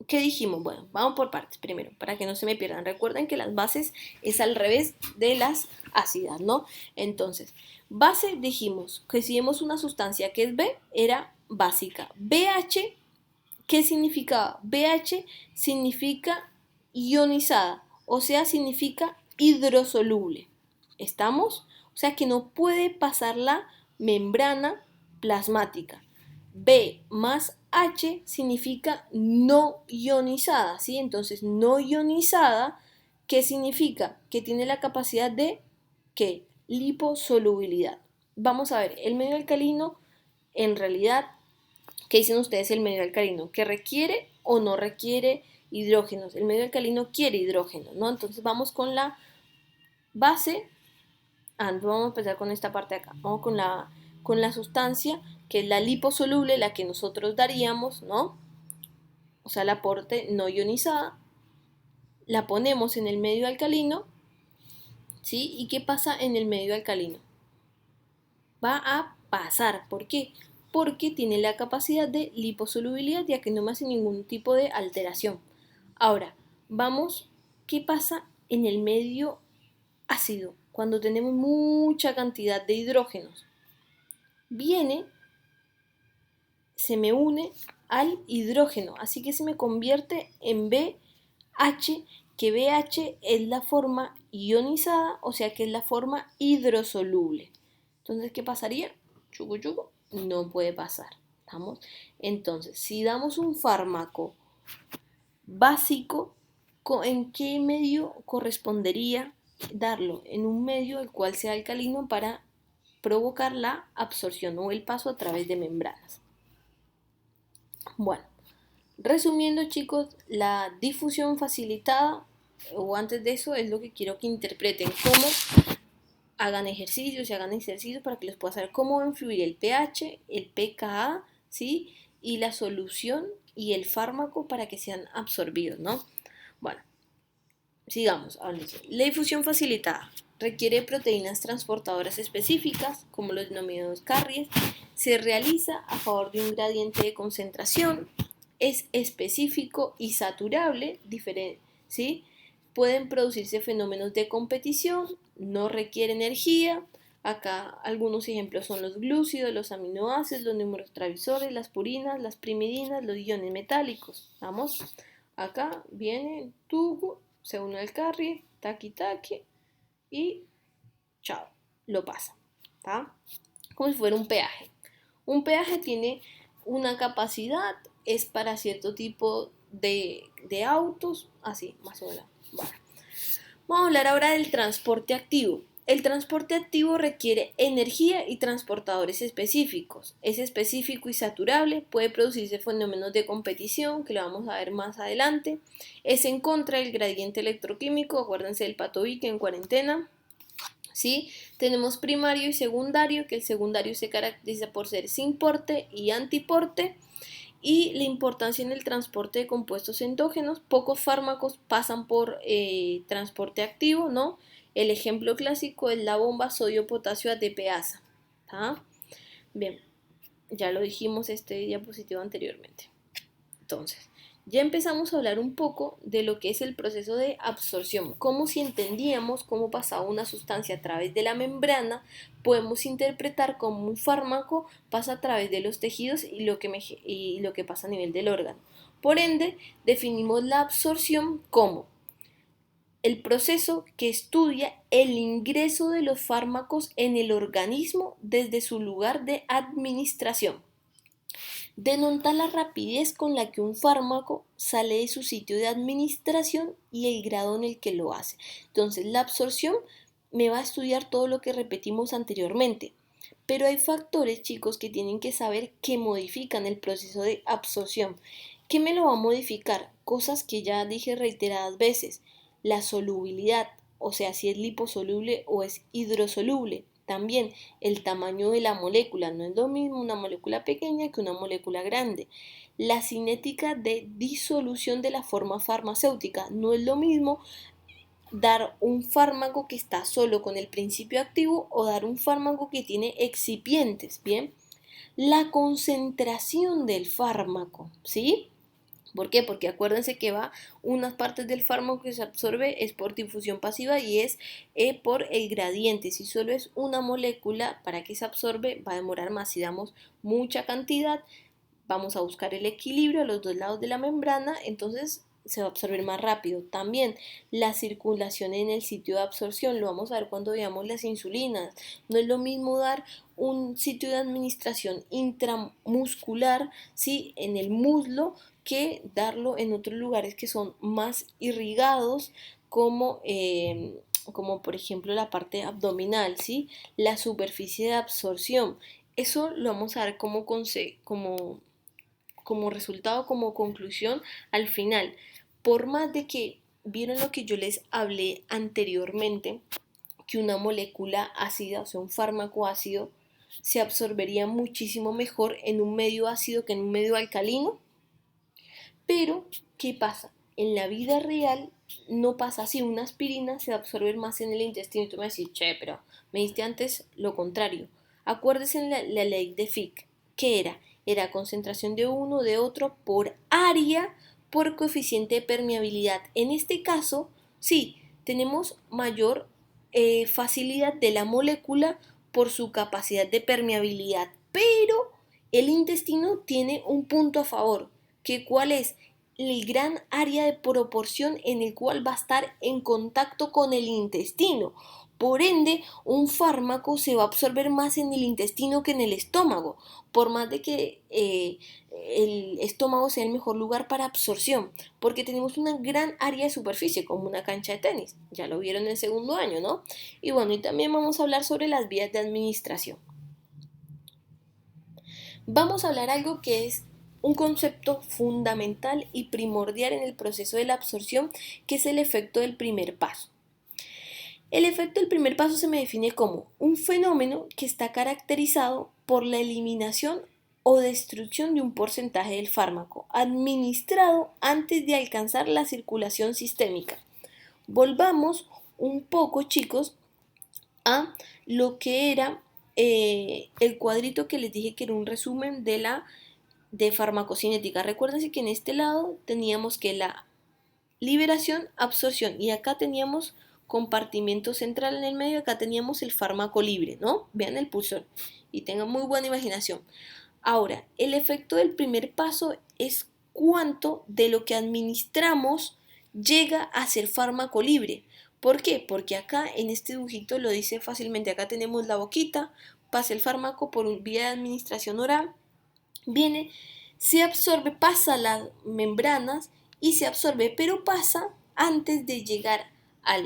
¿qué dijimos? Bueno, vamos por partes primero, para que no se me pierdan. Recuerden que las bases es al revés de las ácidas, ¿no? Entonces, base dijimos que si vemos una sustancia que es B, era básica. BH, ¿qué significaba? BH significa ionizada, o sea, significa hidrosoluble. ¿Estamos? O sea, que no puede pasar la membrana plasmática. B más H significa no ionizada, ¿sí? Entonces, no ionizada, ¿qué significa? Que tiene la capacidad de, ¿qué? Liposolubilidad. Vamos a ver, el medio alcalino, en realidad, ¿qué dicen ustedes el medio alcalino? ¿Que requiere o no requiere hidrógenos? El medio alcalino quiere hidrógenos, ¿no? Entonces, vamos con la base. Vamos a empezar con esta parte de acá. Vamos con la sustancia que es la liposoluble, la que nosotros daríamos, ¿no? O sea, la aporte no ionizada. La ponemos en el medio alcalino, ¿sí? ¿Y qué pasa en el medio alcalino? Va a pasar. ¿Por qué? Porque tiene la capacidad de liposolubilidad, ya que no me hace ningún tipo de alteración. Ahora, vamos, ¿qué pasa en el medio ácido? Cuando tenemos mucha cantidad de hidrógenos. Se me une al hidrógeno, así que se me convierte en BH, que BH es la forma ionizada, o sea que es la forma hidrosoluble. Entonces, ¿qué pasaría? Chucu, chucu, no puede pasar. ¿Estamos? Entonces, si damos un fármaco básico, ¿en qué medio correspondería darlo? En un medio el cual sea alcalino para provocar la absorción o el paso a través de membranas. Bueno, resumiendo, chicos, la difusión facilitada, o antes de eso, es lo que quiero que interpreten, cómo hagan ejercicios y hagan ejercicios para que les pueda saber cómo va a influir el pH, el pKa, ¿sí? Y la solución y el fármaco para que sean absorbidos, ¿no? Bueno, sigamos. La difusión facilitada requiere proteínas transportadoras específicas, como los denominados carriers. Se realiza a favor de un gradiente de concentración. Es específico y saturable, ¿sí? Pueden producirse fenómenos de competición, no requiere energía. Acá algunos ejemplos son los glúcidos, los aminoácidos, los neurotransmisores, las purinas, las primidinas, los iones metálicos. ¿Vamos? acá viene, tugu, se une al carry, taqui taqui y chao, lo pasa, ¿tá? Como si fuera un peaje. Un peaje tiene una capacidad, es para cierto tipo de autos, así, más o menos. Bueno. Vamos a hablar ahora del transporte activo. El transporte activo requiere energía y transportadores específicos. Es específico y saturable, puede producirse fenómenos de competición, que lo vamos a ver más adelante. Es en contra del gradiente electroquímico, acuérdense del Pato Vick en cuarentena. ¿Sí? Tenemos primario y secundario, que el secundario se caracteriza por ser sin porte y antiporte. Y la importancia en el transporte de compuestos endógenos, pocos fármacos pasan por transporte activo, ¿no? El ejemplo clásico es la bomba sodio-potasio ATPasa. ¿Tá? Bien, ya lo dijimos este diapositivo anteriormente. Entonces, ya empezamos a hablar un poco de lo que es el proceso de absorción, como si entendíamos cómo pasaba una sustancia a través de la membrana, podemos interpretar cómo un fármaco pasa a través de los tejidos y lo que pasa a nivel del órgano. Por ende, definimos la absorción como el proceso que estudia el ingreso de los fármacos en el organismo desde su lugar de administración. Denota la rapidez con la que un fármaco sale de su sitio de administración y el grado en el que lo hace. Entonces, la absorción me va a estudiar todo lo que repetimos anteriormente. Pero hay factores, chicos, que tienen que saber que modifican el proceso de absorción. ¿Qué me lo va a modificar? Cosas que ya dije reiteradas veces. La solubilidad, o sea, si es liposoluble o es hidrosoluble. También el tamaño de la molécula, no es lo mismo una molécula pequeña que una molécula grande. La cinética de disolución de la forma farmacéutica, no es lo mismo dar un fármaco que está solo con el principio activo o dar un fármaco que tiene excipientes, ¿bien? La concentración del fármaco, ¿sí? ¿Por qué? Porque acuérdense que va unas partes del fármaco que se absorbe es por difusión pasiva y es por el gradiente. Si solo es una molécula para que se absorbe va a demorar más. Si damos mucha cantidad, vamos a buscar el equilibrio a los dos lados de la membrana, entonces se va a absorber más rápido. También la circulación en el sitio de absorción, lo vamos a ver cuando veamos las insulinas. No es lo mismo dar un sitio de administración intramuscular, ¿sí? En el muslo, que darlo en otros lugares que son más irrigados, como por ejemplo la parte abdominal, ¿sí? La superficie de absorción. Eso lo vamos a ver como resultado, como conclusión al final. Por más de que vieron lo que yo les hablé anteriormente, que una molécula ácida, o sea, un fármaco ácido, se absorbería muchísimo mejor en un medio ácido que en un medio alcalino. Pero, ¿qué pasa? En la vida real no pasa así. Una aspirina se va a absorber más en el intestino. Y tú me vas a decir, che, pero me diste antes lo contrario. Acuérdense en la ley de Fick. ¿Qué era? Era concentración de uno, de otro, por área, por coeficiente de permeabilidad. En este caso, sí, tenemos mayor facilidad de la molécula por su capacidad de permeabilidad. Pero el intestino tiene un punto a favor, que cuál es el gran área de proporción en el cual va a estar en contacto con el intestino. Por ende, un fármaco se va a absorber más en el intestino que en el estómago, por más de que el estómago sea el mejor lugar para absorción, porque tenemos una gran área de superficie, como una cancha de tenis. Ya lo vieron en el segundo año, ¿no? Y bueno, y también vamos a hablar sobre las vías de administración. Vamos a hablar algo que es un concepto fundamental y primordial en el proceso de la absorción, que es el efecto del primer paso. El efecto del primer paso se me define como un fenómeno que está caracterizado por la eliminación o destrucción de un porcentaje del fármaco administrado antes de alcanzar la circulación sistémica. Volvamos un poco, chicos, a lo que era el cuadrito que les dije que era un resumen de farmacocinética. Recuérdense que en este lado teníamos que la liberación, absorción, y acá teníamos compartimento central en el medio, acá teníamos el fármaco libre, ¿no? Vean el pulsor y tengan muy buena imaginación. Ahora, el efecto del primer paso es cuánto de lo que administramos llega a ser fármaco libre. ¿Por qué? Porque acá en este dibujito lo dice fácilmente. Acá tenemos la boquita, pasa el fármaco por vía de administración oral, viene, se absorbe, pasa las membranas y se absorbe, pero pasa antes de llegar a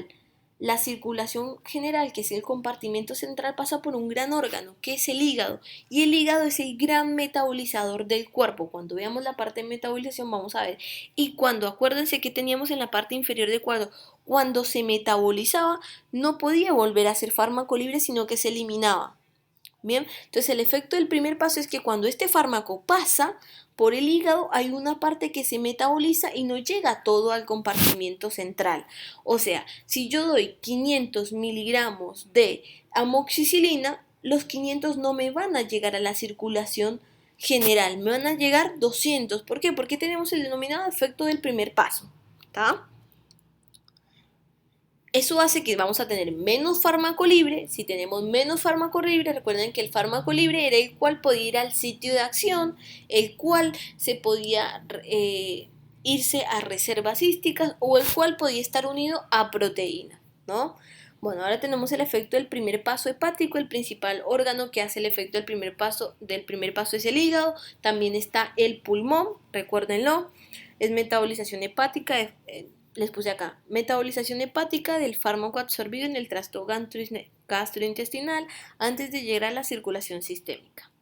la circulación general, que es el compartimento central, pasa por un gran órgano, que es el hígado, y el hígado es el gran metabolizador del cuerpo. Cuando veamos la parte de metabolización vamos a ver, y cuando, acuérdense que teníamos en la parte inferior del cuadro, cuando se metabolizaba no podía volver a ser fármaco libre, sino que se eliminaba. Bien, entonces el efecto del primer paso es que cuando este fármaco pasa por el hígado hay una parte que se metaboliza y no llega todo al compartimiento central. O sea, si yo doy 500 miligramos de amoxicilina, los 500 no me van a llegar a la circulación general, me van a llegar 200. ¿Por qué? Porque tenemos el denominado efecto del primer paso. ¿Está? Eso hace que vamos a tener menos fármaco libre. Si tenemos menos fármaco libre, recuerden que el fármaco libre era el cual podía ir al sitio de acción, el cual se podía irse a reservas císticas o el cual podía estar unido a proteína, ¿no? Bueno, ahora tenemos el efecto del primer paso hepático. El principal órgano que hace el efecto del primer paso es el hígado. También está el pulmón, recuérdenlo. Es metabolización hepática. Les puse acá, metabolización hepática del fármaco absorbido en el tracto gastrointestinal antes de llegar a la circulación sistémica.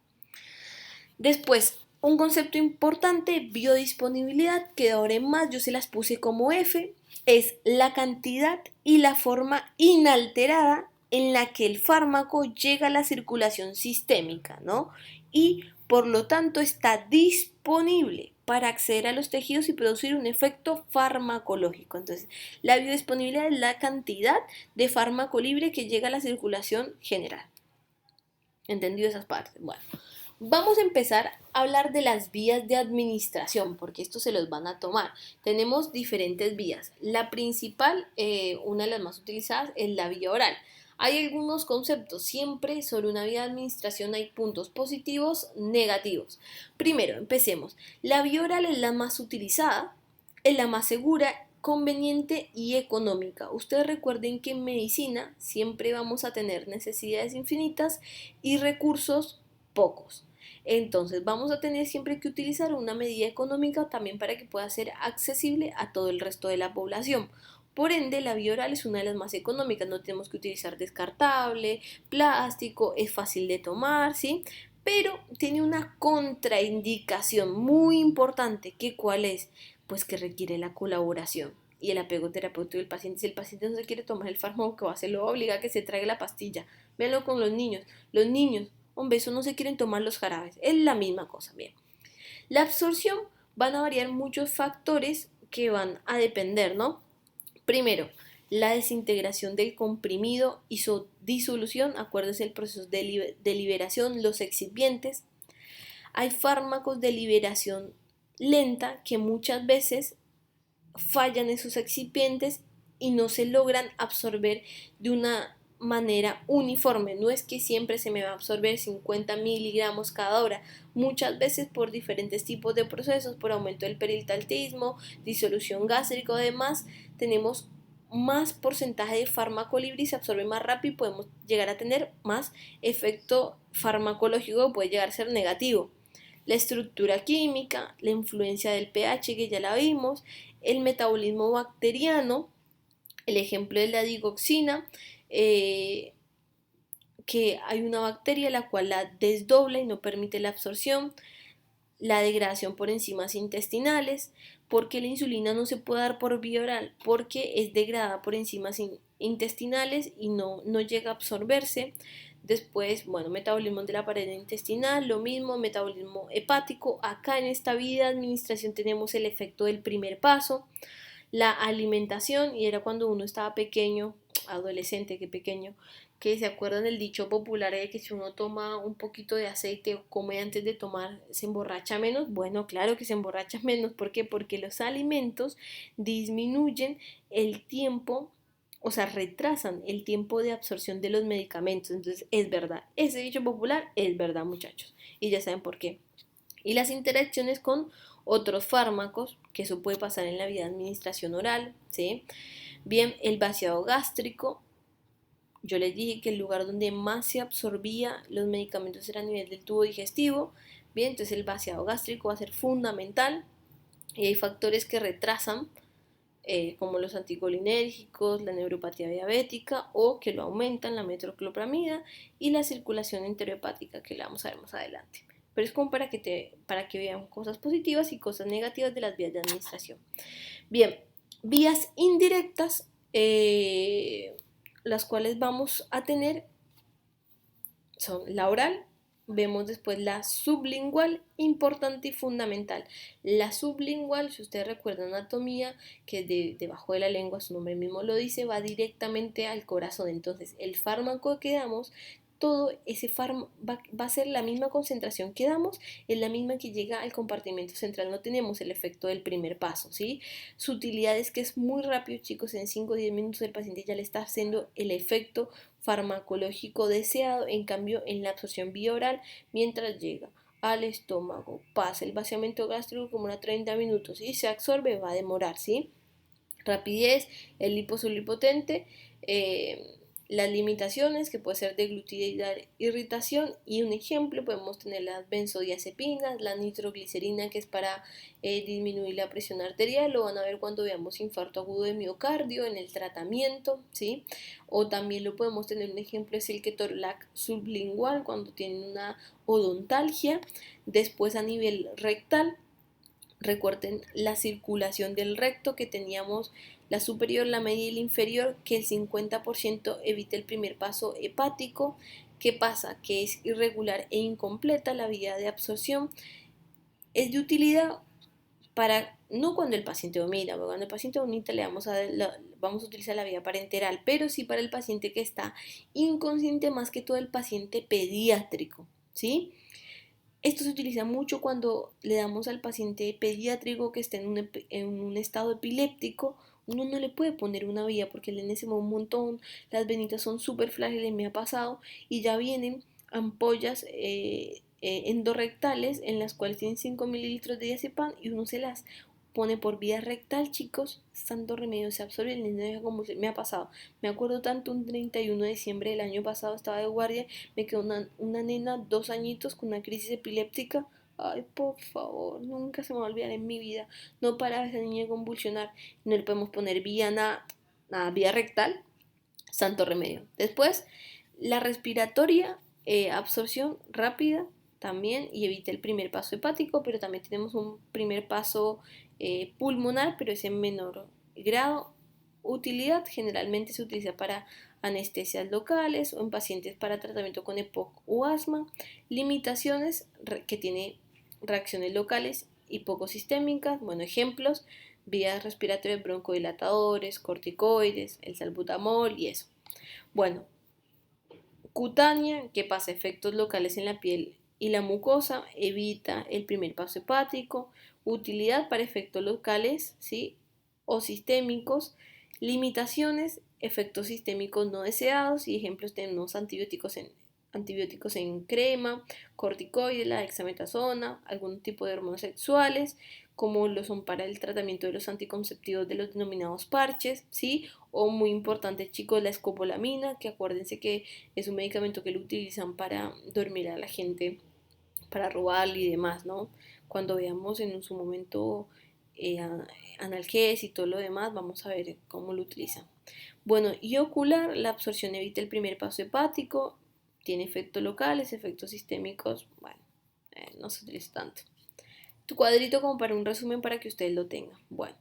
Después, un concepto importante, biodisponibilidad, que ahora en más yo se las puse como F, es la cantidad y la forma inalterada en la que el fármaco llega a la circulación sistémica, ¿no? Y por lo tanto está disponible para acceder a los tejidos y producir un efecto farmacológico. Entonces, la biodisponibilidad es la cantidad de fármaco libre que llega a la circulación general. ¿Entendido esas partes? Bueno, vamos a empezar a hablar de las vías de administración, porque esto se los van a tomar. Tenemos diferentes vías. La principal, una de las más utilizadas, es la vía oral. Hay algunos conceptos, siempre sobre una vía de administración hay puntos positivos, negativos. Primero, empecemos. La vía oral es la más utilizada, es la más segura, conveniente y económica. Ustedes recuerden que en medicina siempre vamos a tener necesidades infinitas y recursos pocos. Entonces vamos a tener siempre que utilizar una medida económica también para que pueda ser accesible a todo el resto de la población. Por ende, la vía oral es una de las más económicas, no tenemos que utilizar descartable, plástico, es fácil de tomar, ¿sí? Pero tiene una contraindicación muy importante, ¿que cuál es? Pues que requiere la colaboración y el apego terapéutico del paciente. Si el paciente no se quiere tomar el fármaco que va a hacer, lo obliga a que se traiga la pastilla. Véanlo con los niños, hombre, eso no se quieren tomar los jarabes, es la misma cosa, bien. La absorción van a variar muchos factores que van a depender, ¿no? Primero, la desintegración del comprimido y su disolución, acuérdense el proceso de liberación, los excipientes. Hay fármacos de liberación lenta que muchas veces fallan esos excipientes y no se logran absorber de una manera uniforme. No es que siempre se me va a absorber 50 miligramos cada hora, muchas veces por diferentes tipos de procesos, por aumento del peristaltismo, disolución gástrica o demás, tenemos más porcentaje de fármaco libre y se absorbe más rápido y podemos llegar a tener más efecto farmacológico, puede llegar a ser negativo. La estructura química, la influencia del pH que ya la vimos, el metabolismo bacteriano, el ejemplo de la digoxina, que hay una bacteria la cual la desdobla y no permite la absorción, la degradación por enzimas intestinales, porque la insulina no se puede dar por vía oral, porque es degradada por enzimas intestinales y no llega a absorberse. Después, bueno, metabolismo de la pared intestinal, lo mismo, metabolismo hepático. Acá en esta vía de administración tenemos el efecto del primer paso, la alimentación, y era cuando uno estaba pequeño, adolescente, que pequeño, que se acuerdan del dicho popular de que si uno toma un poquito de aceite o come antes de tomar, se emborracha menos. Bueno, claro que se emborracha menos. ¿Por qué? Porque los alimentos disminuyen el tiempo, o sea, retrasan el tiempo de absorción de los medicamentos. Entonces, es verdad. Ese dicho popular es verdad, muchachos. Y ya saben por qué. Y las interacciones con otros fármacos, que eso puede pasar en la vía de administración oral, ¿sí? Bien, el vaciado gástrico. Yo les dije que el lugar donde más se absorbía los medicamentos era a nivel del tubo digestivo. Bien, entonces el vaciado gástrico va a ser fundamental. Y hay factores que retrasan, como los anticolinérgicos, la neuropatía diabética, o que lo aumentan, la metoclopramida y la circulación enterohepática, que la vamos a ver más adelante. Pero es como para que vean cosas positivas y cosas negativas de las vías de administración. Bien, vías indirectas, las cuales vamos a tener son la oral, vemos después la sublingual, importante y fundamental. La sublingual, si ustedes recuerdan anatomía, que es debajo de la lengua, su nombre mismo lo dice, va directamente al corazón. Entonces, el fármaco que damos, todo ese fármaco va a ser la misma concentración que damos, es la misma que llega al compartimento central. No tenemos el efecto del primer paso, ¿sí? Su utilidad es que es muy rápido, chicos, en 5 o 10 minutos el paciente ya le está haciendo el efecto farmacológico deseado. En cambio, en la absorción vía oral, mientras llega al estómago, pasa el vaciamiento gástrico como unos 30 minutos y se absorbe, va a demorar, ¿sí? Rapidez, el liposolipotente, las limitaciones que puede ser deglutida y dar irritación, y un ejemplo podemos tener las benzodiazepinas, la nitroglicerina, que es para disminuir la presión arterial. Lo van a ver cuando veamos infarto agudo de miocardio en el tratamiento, ¿sí? O también lo podemos tener, un ejemplo es el ketorolac sublingual cuando tienen una odontalgia. Después, a nivel rectal, recuerden la circulación del recto, que teníamos la superior, la media y la inferior, que el 50% evita el primer paso hepático. ¿Qué pasa? Que es irregular e incompleta la vía de absorción. Es de utilidad para, no cuando el paciente vomita, porque cuando el paciente vomita vamos a utilizar la vía parenteral, pero sí para el paciente que está inconsciente, más que todo el paciente pediátrico, ¿sí? Esto se utiliza mucho cuando le damos al paciente pediátrico que esté en un estado epiléptico. Uno no le puede poner una vía porque le necesita un montón, las venitas son súper frágiles, me ha pasado, y ya vienen ampollas endorrectales en las cuales tienen 5 mililitros de diazepam y uno se las pone por vía rectal, chicos. Santo remedio, se absorbe el niño como me ha pasado. Me acuerdo tanto, un 31 de diciembre del año pasado estaba de guardia, me quedó una nena, 2 añitos, con una crisis epiléptica. Ay, por favor, nunca se me va a olvidar en mi vida. No paraba esa niña de convulsionar. No le podemos poner vía nada, vía rectal. Santo remedio. Después, la respiratoria, absorción rápida también, y evita el primer paso hepático, pero también tenemos un primer paso pulmonar, pero es en menor grado. Utilidad, generalmente se utiliza para anestesias locales o en pacientes para tratamiento con EPOC o asma. Limitaciones, que tiene reacciones locales y poco sistémicas. Bueno, ejemplos: vías respiratorias, broncodilatadores, corticoides, el salbutamol y eso. Bueno, cutánea, que pasa efectos locales en la piel y la mucosa, evita el primer paso hepático. Utilidad para efectos locales, ¿sí? O sistémicos. Limitaciones, efectos sistémicos no deseados, y ejemplos tenemos antibióticos en crema, corticoides, la dexametasona, algún tipo de hormonas sexuales, como lo son para el tratamiento de los anticonceptivos de los denominados parches, ¿sí? O muy importante, chicos, la escopolamina, que acuérdense que es un medicamento que lo utilizan para dormir a la gente, para robarle y demás, ¿no? Cuando veamos en su momento eh, analgesia y todo lo demás, vamos a ver cómo lo utilizan. Bueno, y ocular, la absorción evita el primer paso hepático, tiene efectos locales, efectos sistémicos, bueno, no se utiliza tanto. Tu cuadrito como para un resumen para que ustedes lo tengan. Bueno,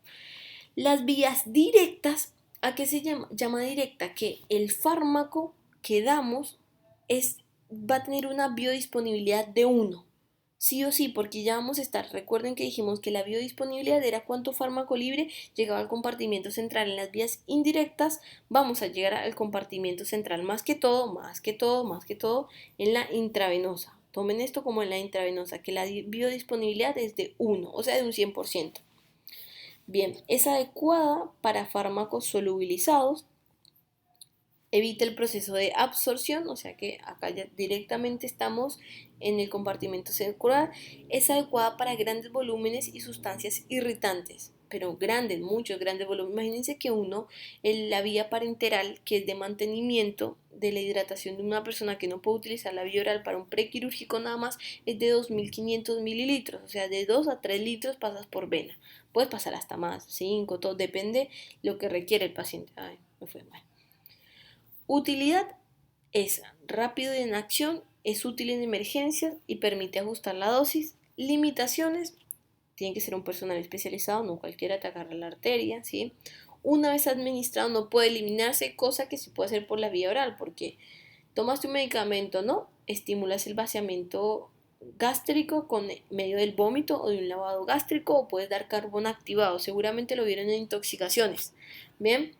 las vías directas, ¿a qué se llama directa? Que el fármaco que damos va a tener una biodisponibilidad de 1. Sí o sí, porque ya vamos a estar. Recuerden que dijimos que la biodisponibilidad era cuánto fármaco libre llegaba al compartimento central. En las vías indirectas vamos a llegar al compartimento central, más que todo en la intravenosa. Tomen esto como en la intravenosa, que la biodisponibilidad es de 1, o sea, de un 100%. Bien, es adecuada para fármacos solubilizados, evita el proceso de absorción, o sea que acá ya directamente estamos en el compartimento cerebral. Es adecuada para grandes volúmenes y sustancias irritantes, pero grandes, muchos grandes volúmenes. Imagínense que uno, en la vía parenteral, que es de mantenimiento de la hidratación de una persona que no puede utilizar la vía oral para un prequirúrgico nada más, es de 2.500 mililitros, o sea, de 2 a 3 litros pasas por vena. Puedes pasar hasta más, 5, todo, depende lo que requiere el paciente. Ay, me fue mal. Utilidad: es rápido en acción, es útil en emergencias y permite ajustar la dosis. Limitaciones: tiene que ser un personal especializado, no cualquiera te agarra la arteria, ¿sí? Una vez administrado no puede eliminarse, cosa que se puede hacer por la vía oral, porque tomaste un medicamento, ¿no? Estimulas el vaciamiento gástrico con medio del vómito o de un lavado gástrico, o puedes dar carbón activado, seguramente lo vieron en intoxicaciones. Bien,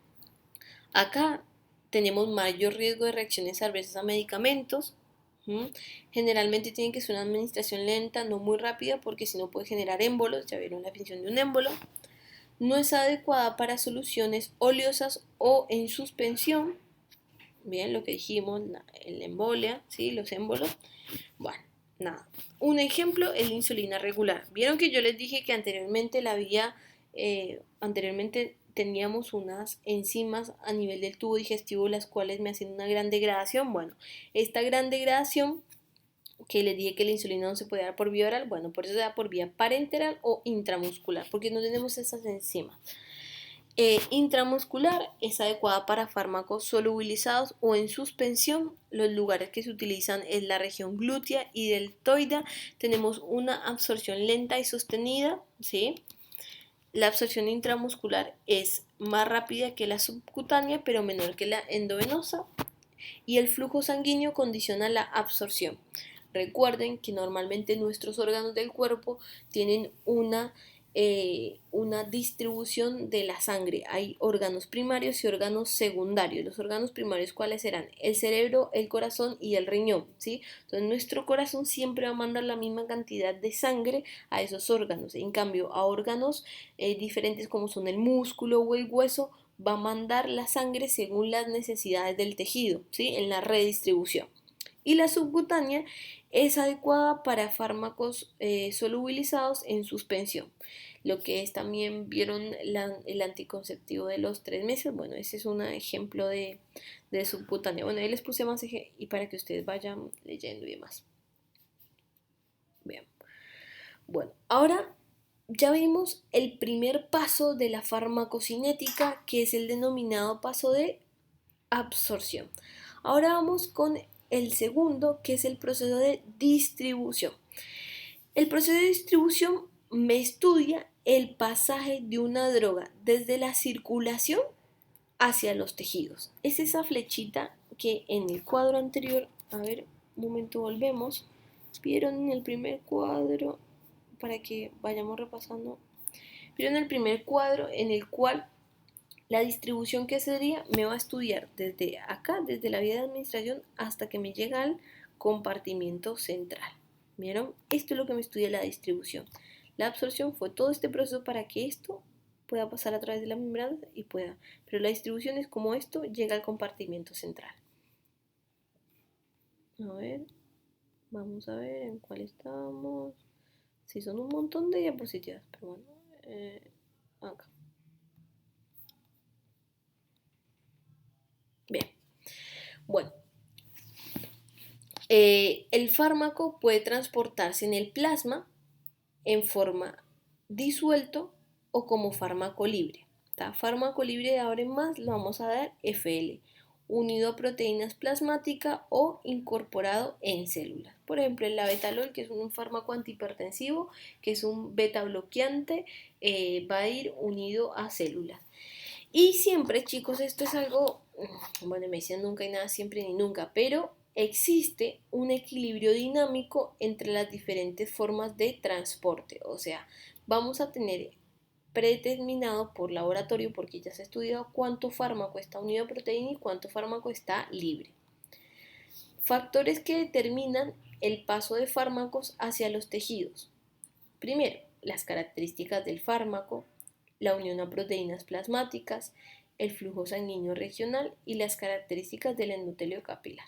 acá tenemos mayor riesgo de reacciones adversas a medicamentos. Generalmente tiene que ser una administración lenta, no muy rápida, porque si no puede generar émbolos. Ya vieron la definición de un émbolo. No es adecuada para soluciones oleosas o en suspensión. Bien, lo que dijimos, la embolia, ¿sí? Los émbolos. Bueno, nada. Un ejemplo es la insulina regular. Vieron que yo les dije que anteriormente teníamos unas enzimas a nivel del tubo digestivo, las cuales me hacían una gran degradación. Bueno, esta gran degradación que les dije que la insulina no se puede dar por vía oral, bueno, por eso se da por vía parenteral o intramuscular, porque no tenemos esas enzimas. Intramuscular es adecuada para fármacos solubilizados o en suspensión. Los lugares que se utilizan es la región glútea y deltoide. Tenemos una absorción lenta y sostenida, ¿sí? La absorción intramuscular es más rápida que la subcutánea, pero menor que la endovenosa. Y el flujo sanguíneo condiciona la absorción. Recuerden que normalmente nuestros órganos del cuerpo tienen una distribución de la sangre. Hay órganos primarios y órganos secundarios. Los órganos primarios, ¿cuáles serán? El cerebro, el corazón y el riñón, ¿sí? Entonces nuestro corazón siempre va a mandar la misma cantidad de sangre a esos órganos. En cambio, a órganos diferentes como son el músculo o el hueso, va a mandar la sangre según las necesidades del tejido, ¿sí? En la redistribución. Y la subcutánea es adecuada para fármacos solubilizados en suspensión. Lo que es también, vieron el anticonceptivo de los 3 meses. Bueno, ese es un ejemplo de subcutánea. Bueno, ahí les puse más y para que ustedes vayan leyendo y demás. Bien. Bueno, ahora ya vimos el primer paso de la farmacocinética, que es el denominado paso de absorción. Ahora vamos con el segundo, que es el proceso de distribución. El proceso de distribución me estudia el pasaje de una droga desde la circulación hacia los tejidos. Es esa flechita que en el cuadro anterior, a ver, un momento, volvemos. Vieron en el primer cuadro, para que vayamos repasando. Vieron el primer cuadro en el cual la distribución que sería me va a estudiar desde acá, desde la vía de administración, hasta que me llega al compartimiento central. ¿Vieron? Esto es lo que me estudia la distribución. La absorción fue todo este proceso para que esto pueda pasar a través de la membrana y pueda. Pero la distribución es como esto llega al compartimento central. A ver, vamos a ver en cuál estamos. Sí, son un montón de diapositivas, pero bueno, acá. Bien, bueno, el fármaco puede transportarse en el plasma en forma disuelto o como fármaco libre. Fármaco libre de ahora en más lo vamos a dar FL, unido a proteínas plasmáticas o incorporado en células. Por ejemplo, el labetalol, que es un fármaco antihipertensivo, que es un beta bloqueante, va a ir unido a células. Y siempre, chicos, esto es algo, bueno, me dicen nunca y nada, siempre ni nunca, pero existe un equilibrio dinámico entre las diferentes formas de transporte. O sea, vamos a tener predeterminado por laboratorio, porque ya se ha estudiado cuánto fármaco está unido a proteína y cuánto fármaco está libre. Factores que determinan el paso de fármacos hacia los tejidos. Primero, las características del fármaco, la unión a proteínas plasmáticas, el flujo sanguíneo regional y las características del endotelio capilar.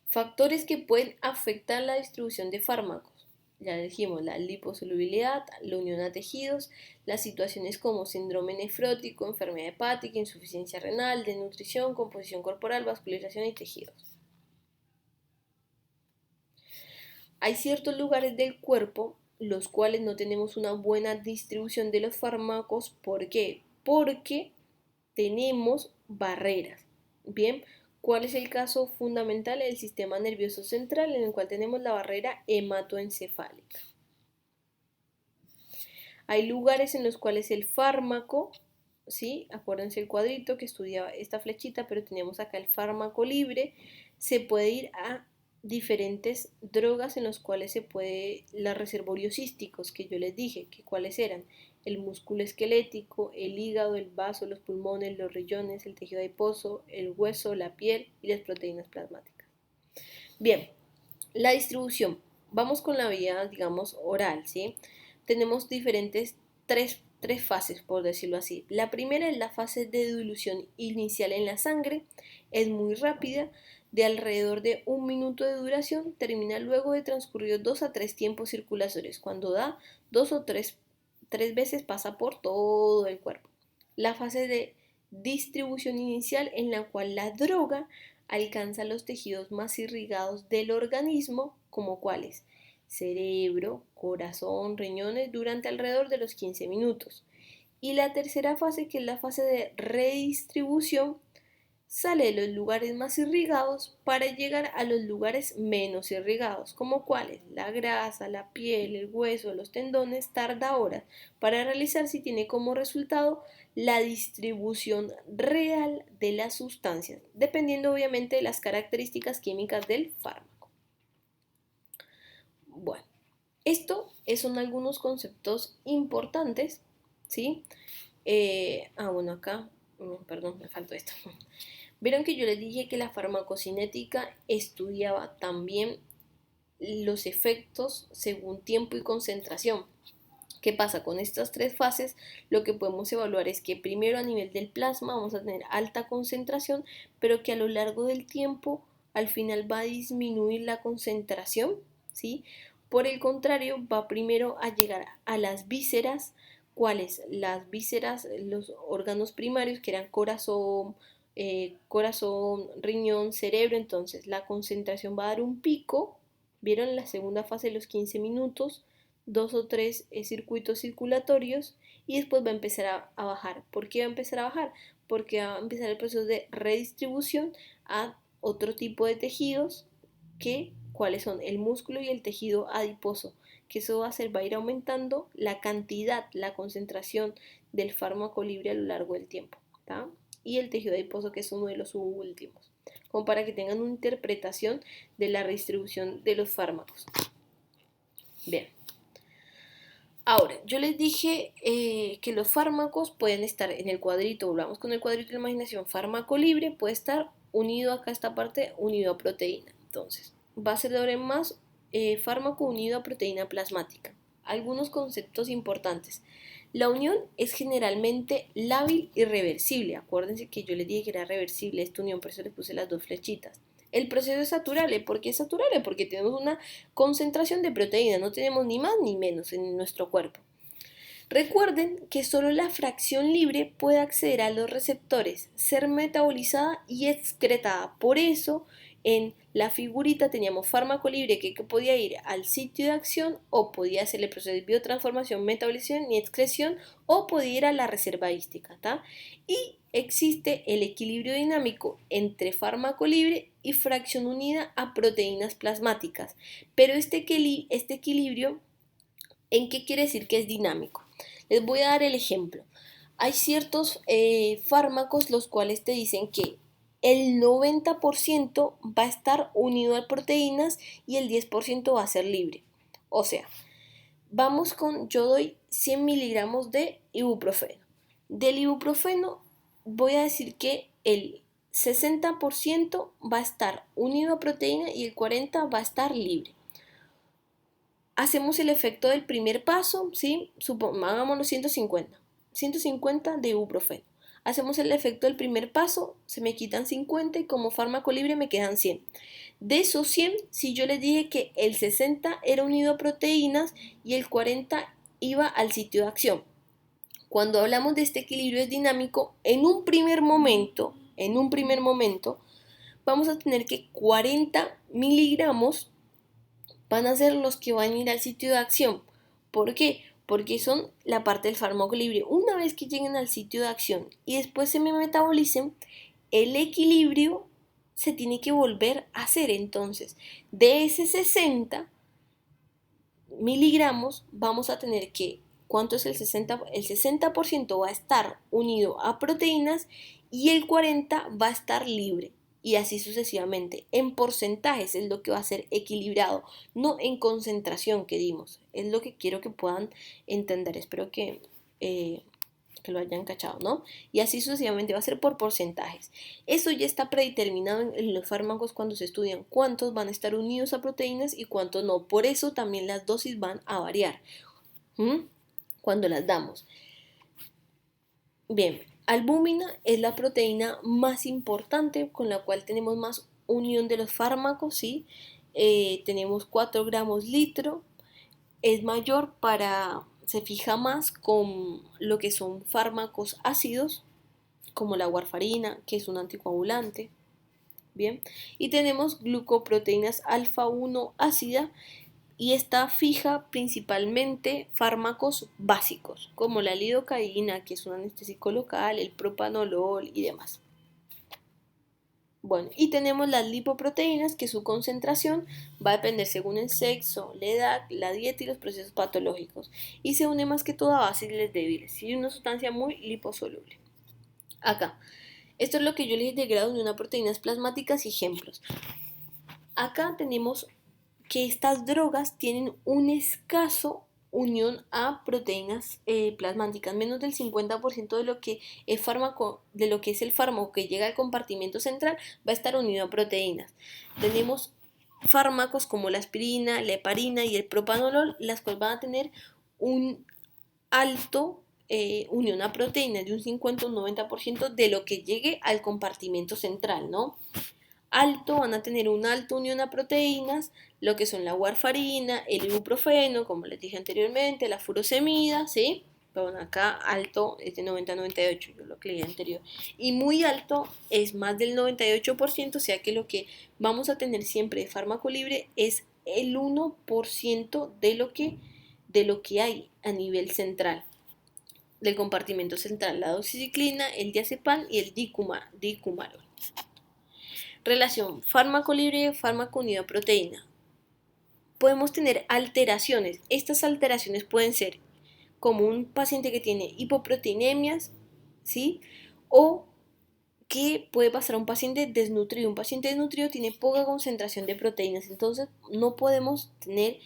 Factores que pueden afectar la distribución de fármacos. Ya dijimos, la liposolubilidad, la unión a tejidos, las situaciones como síndrome nefrótico, enfermedad hepática, insuficiencia renal, desnutrición, composición corporal, vascularización y tejidos. Hay ciertos lugares del cuerpo los cuales no tenemos una buena distribución de los fármacos. ¿Por qué? Porque tenemos barreras. Bien, ¿cuál es el caso fundamental? El sistema nervioso central, en el cual tenemos la barrera hematoencefálica. Hay lugares en los cuales el fármaco, ¿sí? Acuérdense el cuadrito que estudiaba esta flechita, pero teníamos acá el fármaco libre, se puede ir a diferentes drogas en los cuales se puede, los reservorios císticos que yo les dije, que cuáles eran, el músculo esquelético, el hígado, el vaso, los pulmones, los riñones, el tejido adiposo, el hueso, la piel y las proteínas plasmáticas. Bien, la distribución, vamos con la vía, digamos, oral, ¿sí? Tenemos diferentes tres fases, por decirlo así. La primera es la fase de dilución inicial en la sangre, es muy rápida, de alrededor de 1 minuto de duración, termina luego de transcurridos 2 a 3 tiempos circulatorios. Cuando da 2 o 3 veces pasa por todo el cuerpo. La fase de distribución inicial en la cual la droga alcanza los tejidos más irrigados del organismo, como cuáles: cerebro, corazón, riñones, durante alrededor de los 15 minutos. Y la tercera fase, que es la fase de redistribución, sale de los lugares más irrigados para llegar a los lugares menos irrigados, como cuáles: la grasa, la piel, el hueso, los tendones. Tarda horas para realizarse y tiene como resultado la distribución real de las sustancias, dependiendo obviamente de las características químicas del fármaco. Bueno, esto son algunos conceptos importantes, ¿sí? Bueno, acá, perdón, me faltó esto. Vieron que yo les dije que la farmacocinética estudiaba también los efectos según tiempo y concentración. ¿Qué pasa? Con estas tres fases lo que podemos evaluar es que primero a nivel del plasma vamos a tener alta concentración, pero que a lo largo del tiempo al final va a disminuir la concentración, ¿sí? Por el contrario, va primero a llegar a las vísceras. ¿Cuáles? Las vísceras, los órganos primarios que eran corazón, riñón, cerebro. Entonces la concentración va a dar un pico. ¿Vieron? En la segunda fase de los 15 minutos, 2 o 3 circuitos circulatorios, y después va a empezar a bajar. ¿Por qué va a empezar a bajar? Porque va a empezar el proceso de redistribución a otro tipo de tejidos, que cuáles son el músculo y el tejido adiposo, que eso va a ir aumentando la cantidad, la concentración del fármaco libre a lo largo del tiempo, ¿tá? Y el tejido adiposo, que es uno de los últimos, como para que tengan una interpretación de la redistribución de los fármacos. Bien. Ahora, yo les dije que los fármacos pueden estar en el cuadrito, volvamos con el cuadrito de la imaginación, fármaco libre puede estar unido acá a esta parte, unido a proteína. Entonces, va a ser de ahora en más fármaco unido a proteína plasmática. Algunos conceptos importantes. La unión es generalmente lábil y reversible. Acuérdense que yo les dije que era reversible esta unión, por eso les puse las dos flechitas. El proceso es saturable. ¿Por qué es saturable? Porque tenemos una concentración de proteína, no tenemos ni más ni menos en nuestro cuerpo. Recuerden que solo la fracción libre puede acceder a los receptores, ser metabolizada y excretada. Por eso en la figurita teníamos fármaco libre que podía ir al sitio de acción, o podía hacer el proceso de biotransformación, metabolización y excreción, o podía ir a la reservaística, ¿tá? Y existe el equilibrio dinámico entre fármaco libre y fracción unida a proteínas plasmáticas. Pero este equilibrio, ¿en qué quiere decir que es dinámico? Les voy a dar el ejemplo. Hay ciertos fármacos los cuales te dicen que el 90% va a estar unido a proteínas y el 10% va a ser libre. O sea, yo doy 100 miligramos de ibuprofeno. Del ibuprofeno voy a decir que el 60% va a estar unido a proteína y el 40% va a estar libre. Hacemos el efecto del primer paso, ¿sí? Hagámoslo 150. 150 de ibuprofeno. Hacemos el efecto del primer paso, se me quitan 50 y como fármaco libre me quedan 100. De esos 100, si yo les dije que el 60 era unido a proteínas y el 40 iba al sitio de acción. Cuando hablamos de este equilibrio es dinámico, en un primer momento, vamos a tener que 40 miligramos van a ser los que van a ir al sitio de acción. ¿Por qué? Porque son la parte del fármaco libre. Una vez que lleguen al sitio de acción y después se me metabolicen, el equilibrio se tiene que volver a hacer. Entonces, de ese 60 miligramos vamos a tener que, ¿cuánto es el 60%? El 60% va a estar unido a proteínas y el 40% va a estar libre. Y así sucesivamente. En porcentajes es lo que va a ser equilibrado, no en concentración que dimos. Es lo que quiero que puedan entender. Espero que lo hayan cachado, ¿no? Y así sucesivamente va a ser por porcentajes. Eso ya está predeterminado en los fármacos cuando se estudian cuántos van a estar unidos a proteínas y cuántos no. Por eso también las dosis van a variar cuando las damos. Bien, albúmina es la proteína más importante con la cual tenemos más unión de los fármacos, ¿sí? Tenemos 4 gramos litro, es mayor se fija más con lo que son fármacos ácidos, como la warfarina, que es un anticoagulante, ¿bien? Y tenemos glucoproteínas alfa 1 ácida, y está fija principalmente fármacos básicos, como la lidocaína, que es un anestésico local, el propanolol y demás. Bueno, y tenemos las lipoproteínas, que su concentración va a depender según el sexo, la edad, la dieta y los procesos patológicos, y se une más que todo a bases débiles, y una sustancia muy liposoluble. Acá, esto es lo que yo les he integrado en unas proteínas plasmáticas y ejemplos. Acá tenemos que estas drogas tienen un escaso unión a proteínas plasmáticas, menos del 50% de lo que es el fármaco que llega al compartimento central va a estar unido a proteínas. Tenemos fármacos como la aspirina, la heparina y el propanolol, las cuales van a tener un alto unión a proteínas de un 50 o un 90% de lo que llegue al compartimento central, ¿no? Alto, van a tener una alta unión a proteínas, lo que son la warfarina, el ibuprofeno, como les dije anteriormente, la furosemida, ¿sí? Pero bueno, acá alto es de 90 a 98, yo lo que leí anterior. Y muy alto es más del 98%, o sea que lo que vamos a tener siempre de fármaco libre es el 1% de lo que hay a nivel central, del compartimento central, la doxiciclina, el diazepam y el dicumarol. Relación fármaco libre, fármaco unido a proteína. Podemos tener alteraciones. Estas alteraciones pueden ser como un paciente que tiene hipoproteinemias, ¿sí? O que puede pasar a un paciente desnutrido. Un paciente desnutrido tiene poca concentración de proteínas, entonces no podemos tener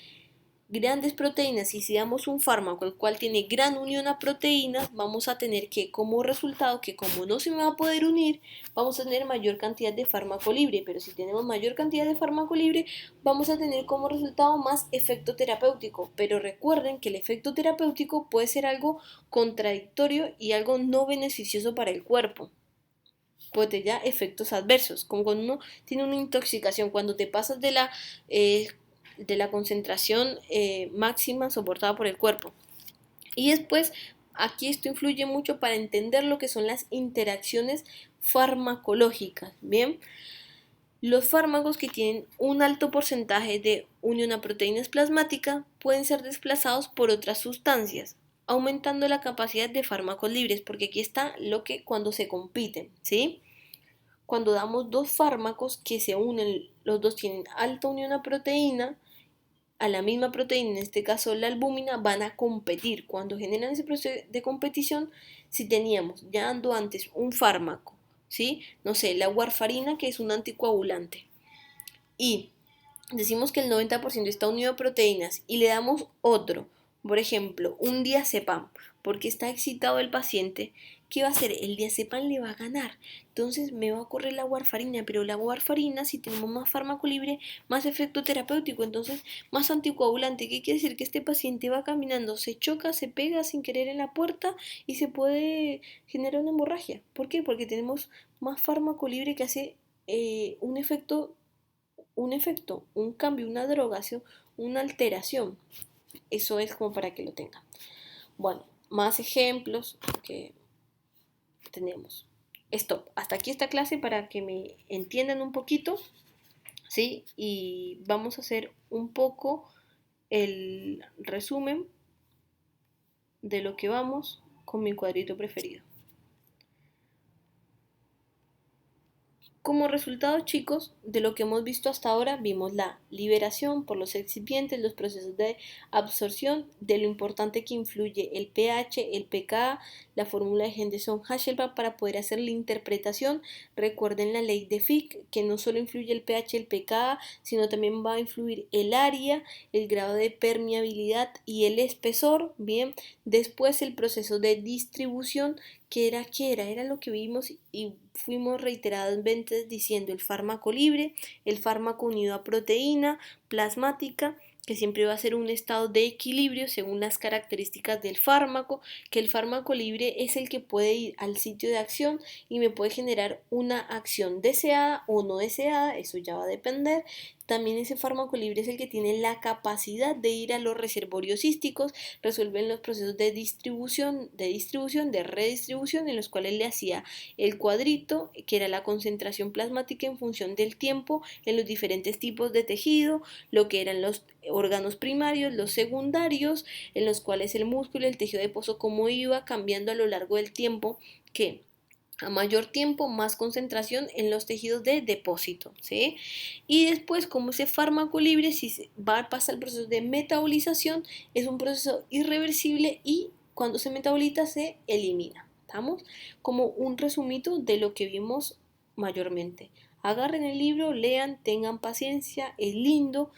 grandes proteínas, y si damos un fármaco el cual tiene gran unión a proteínas, vamos a tener que como resultado que como no se me va a poder unir, vamos a tener mayor cantidad de fármaco libre, pero si tenemos mayor cantidad de fármaco libre, vamos a tener como resultado más efecto terapéutico, pero recuerden que el efecto terapéutico puede ser algo contradictorio y algo no beneficioso para el cuerpo. Puede tener ya efectos adversos, como cuando uno tiene una intoxicación, cuando te pasas de la concentración máxima soportada por el cuerpo. Y después, aquí esto influye mucho para entender lo que son las interacciones farmacológicas. Bien, los fármacos que tienen un alto porcentaje de unión a proteínas plasmáticas pueden ser desplazados por otras sustancias, aumentando la capacidad de fármacos libres, porque aquí está lo que cuando se compiten, ¿sí? Cuando damos dos fármacos que se unen, los dos tienen alta unión a proteína, a la misma proteína, en este caso la albúmina, van a competir. Cuando generan ese proceso de competición, si teníamos ya dando antes un fármaco, ¿sí? No sé, la warfarina, que es un anticoagulante, y decimos que el 90% está unido a proteínas y le damos otro, por ejemplo, un diazepam, porque está excitado el paciente, ¿qué va a hacer? El diazepam le va a ganar. Entonces me va a correr la warfarina, pero la warfarina, si tenemos más fármaco libre, más efecto terapéutico, entonces más anticoagulante. ¿Qué quiere decir? Que este paciente va caminando, se choca, se pega sin querer en la puerta y se puede generar una hemorragia. ¿Por qué? Porque tenemos más fármaco libre que hace un cambio, una drogación, una alteración. Eso es como para que lo tengan. Bueno, más ejemplos que tenemos. Stop. Hasta aquí esta clase para que me entiendan un poquito, ¿sí? Y vamos a hacer un poco el resumen de lo que vamos con mi cuadrito preferido. Como resultado, chicos, de lo que hemos visto hasta ahora, vimos la liberación por los excipientes, los procesos de absorción, de lo importante que influye el pH, el pKa, la fórmula de Henderson-Hasselbalch para poder hacer la interpretación. Recuerden la ley de Fick, que no solo influye el pH, el pKa, sino también va a influir el área, el grado de permeabilidad y el espesor. Bien, después el proceso de distribución, ¿qué era? Era lo que vimos y fuimos reiteradamente diciendo: el fármaco libre, el fármaco unido a proteína plasmática, que siempre va a ser un estado de equilibrio según las características del fármaco, que el fármaco libre es el que puede ir al sitio de acción y me puede generar una acción deseada o no deseada, eso ya va a depender. También ese fármaco libre es el que tiene la capacidad de ir a los reservorios císticos, resuelven los procesos de distribución, de redistribución, en los cuales le hacía el cuadrito, que era la concentración plasmática en función del tiempo en los diferentes tipos de tejido, lo que eran los órganos primarios, los secundarios, en los cuales el músculo, el tejido adiposo, cómo iba cambiando a lo largo del tiempo, que a mayor tiempo, más concentración en los tejidos de depósito, ¿sí? Y después, como ese fármaco libre, si va a pasar el proceso de metabolización, es un proceso irreversible y cuando se metaboliza se elimina. ¿Estamos? Como un resumito de lo que vimos mayormente. Agarren el libro, lean, tengan paciencia, es lindo,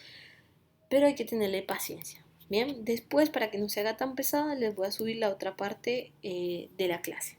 pero hay que tenerle paciencia. Bien, después, para que no se haga tan pesada, les voy a subir la otra parte de la clase.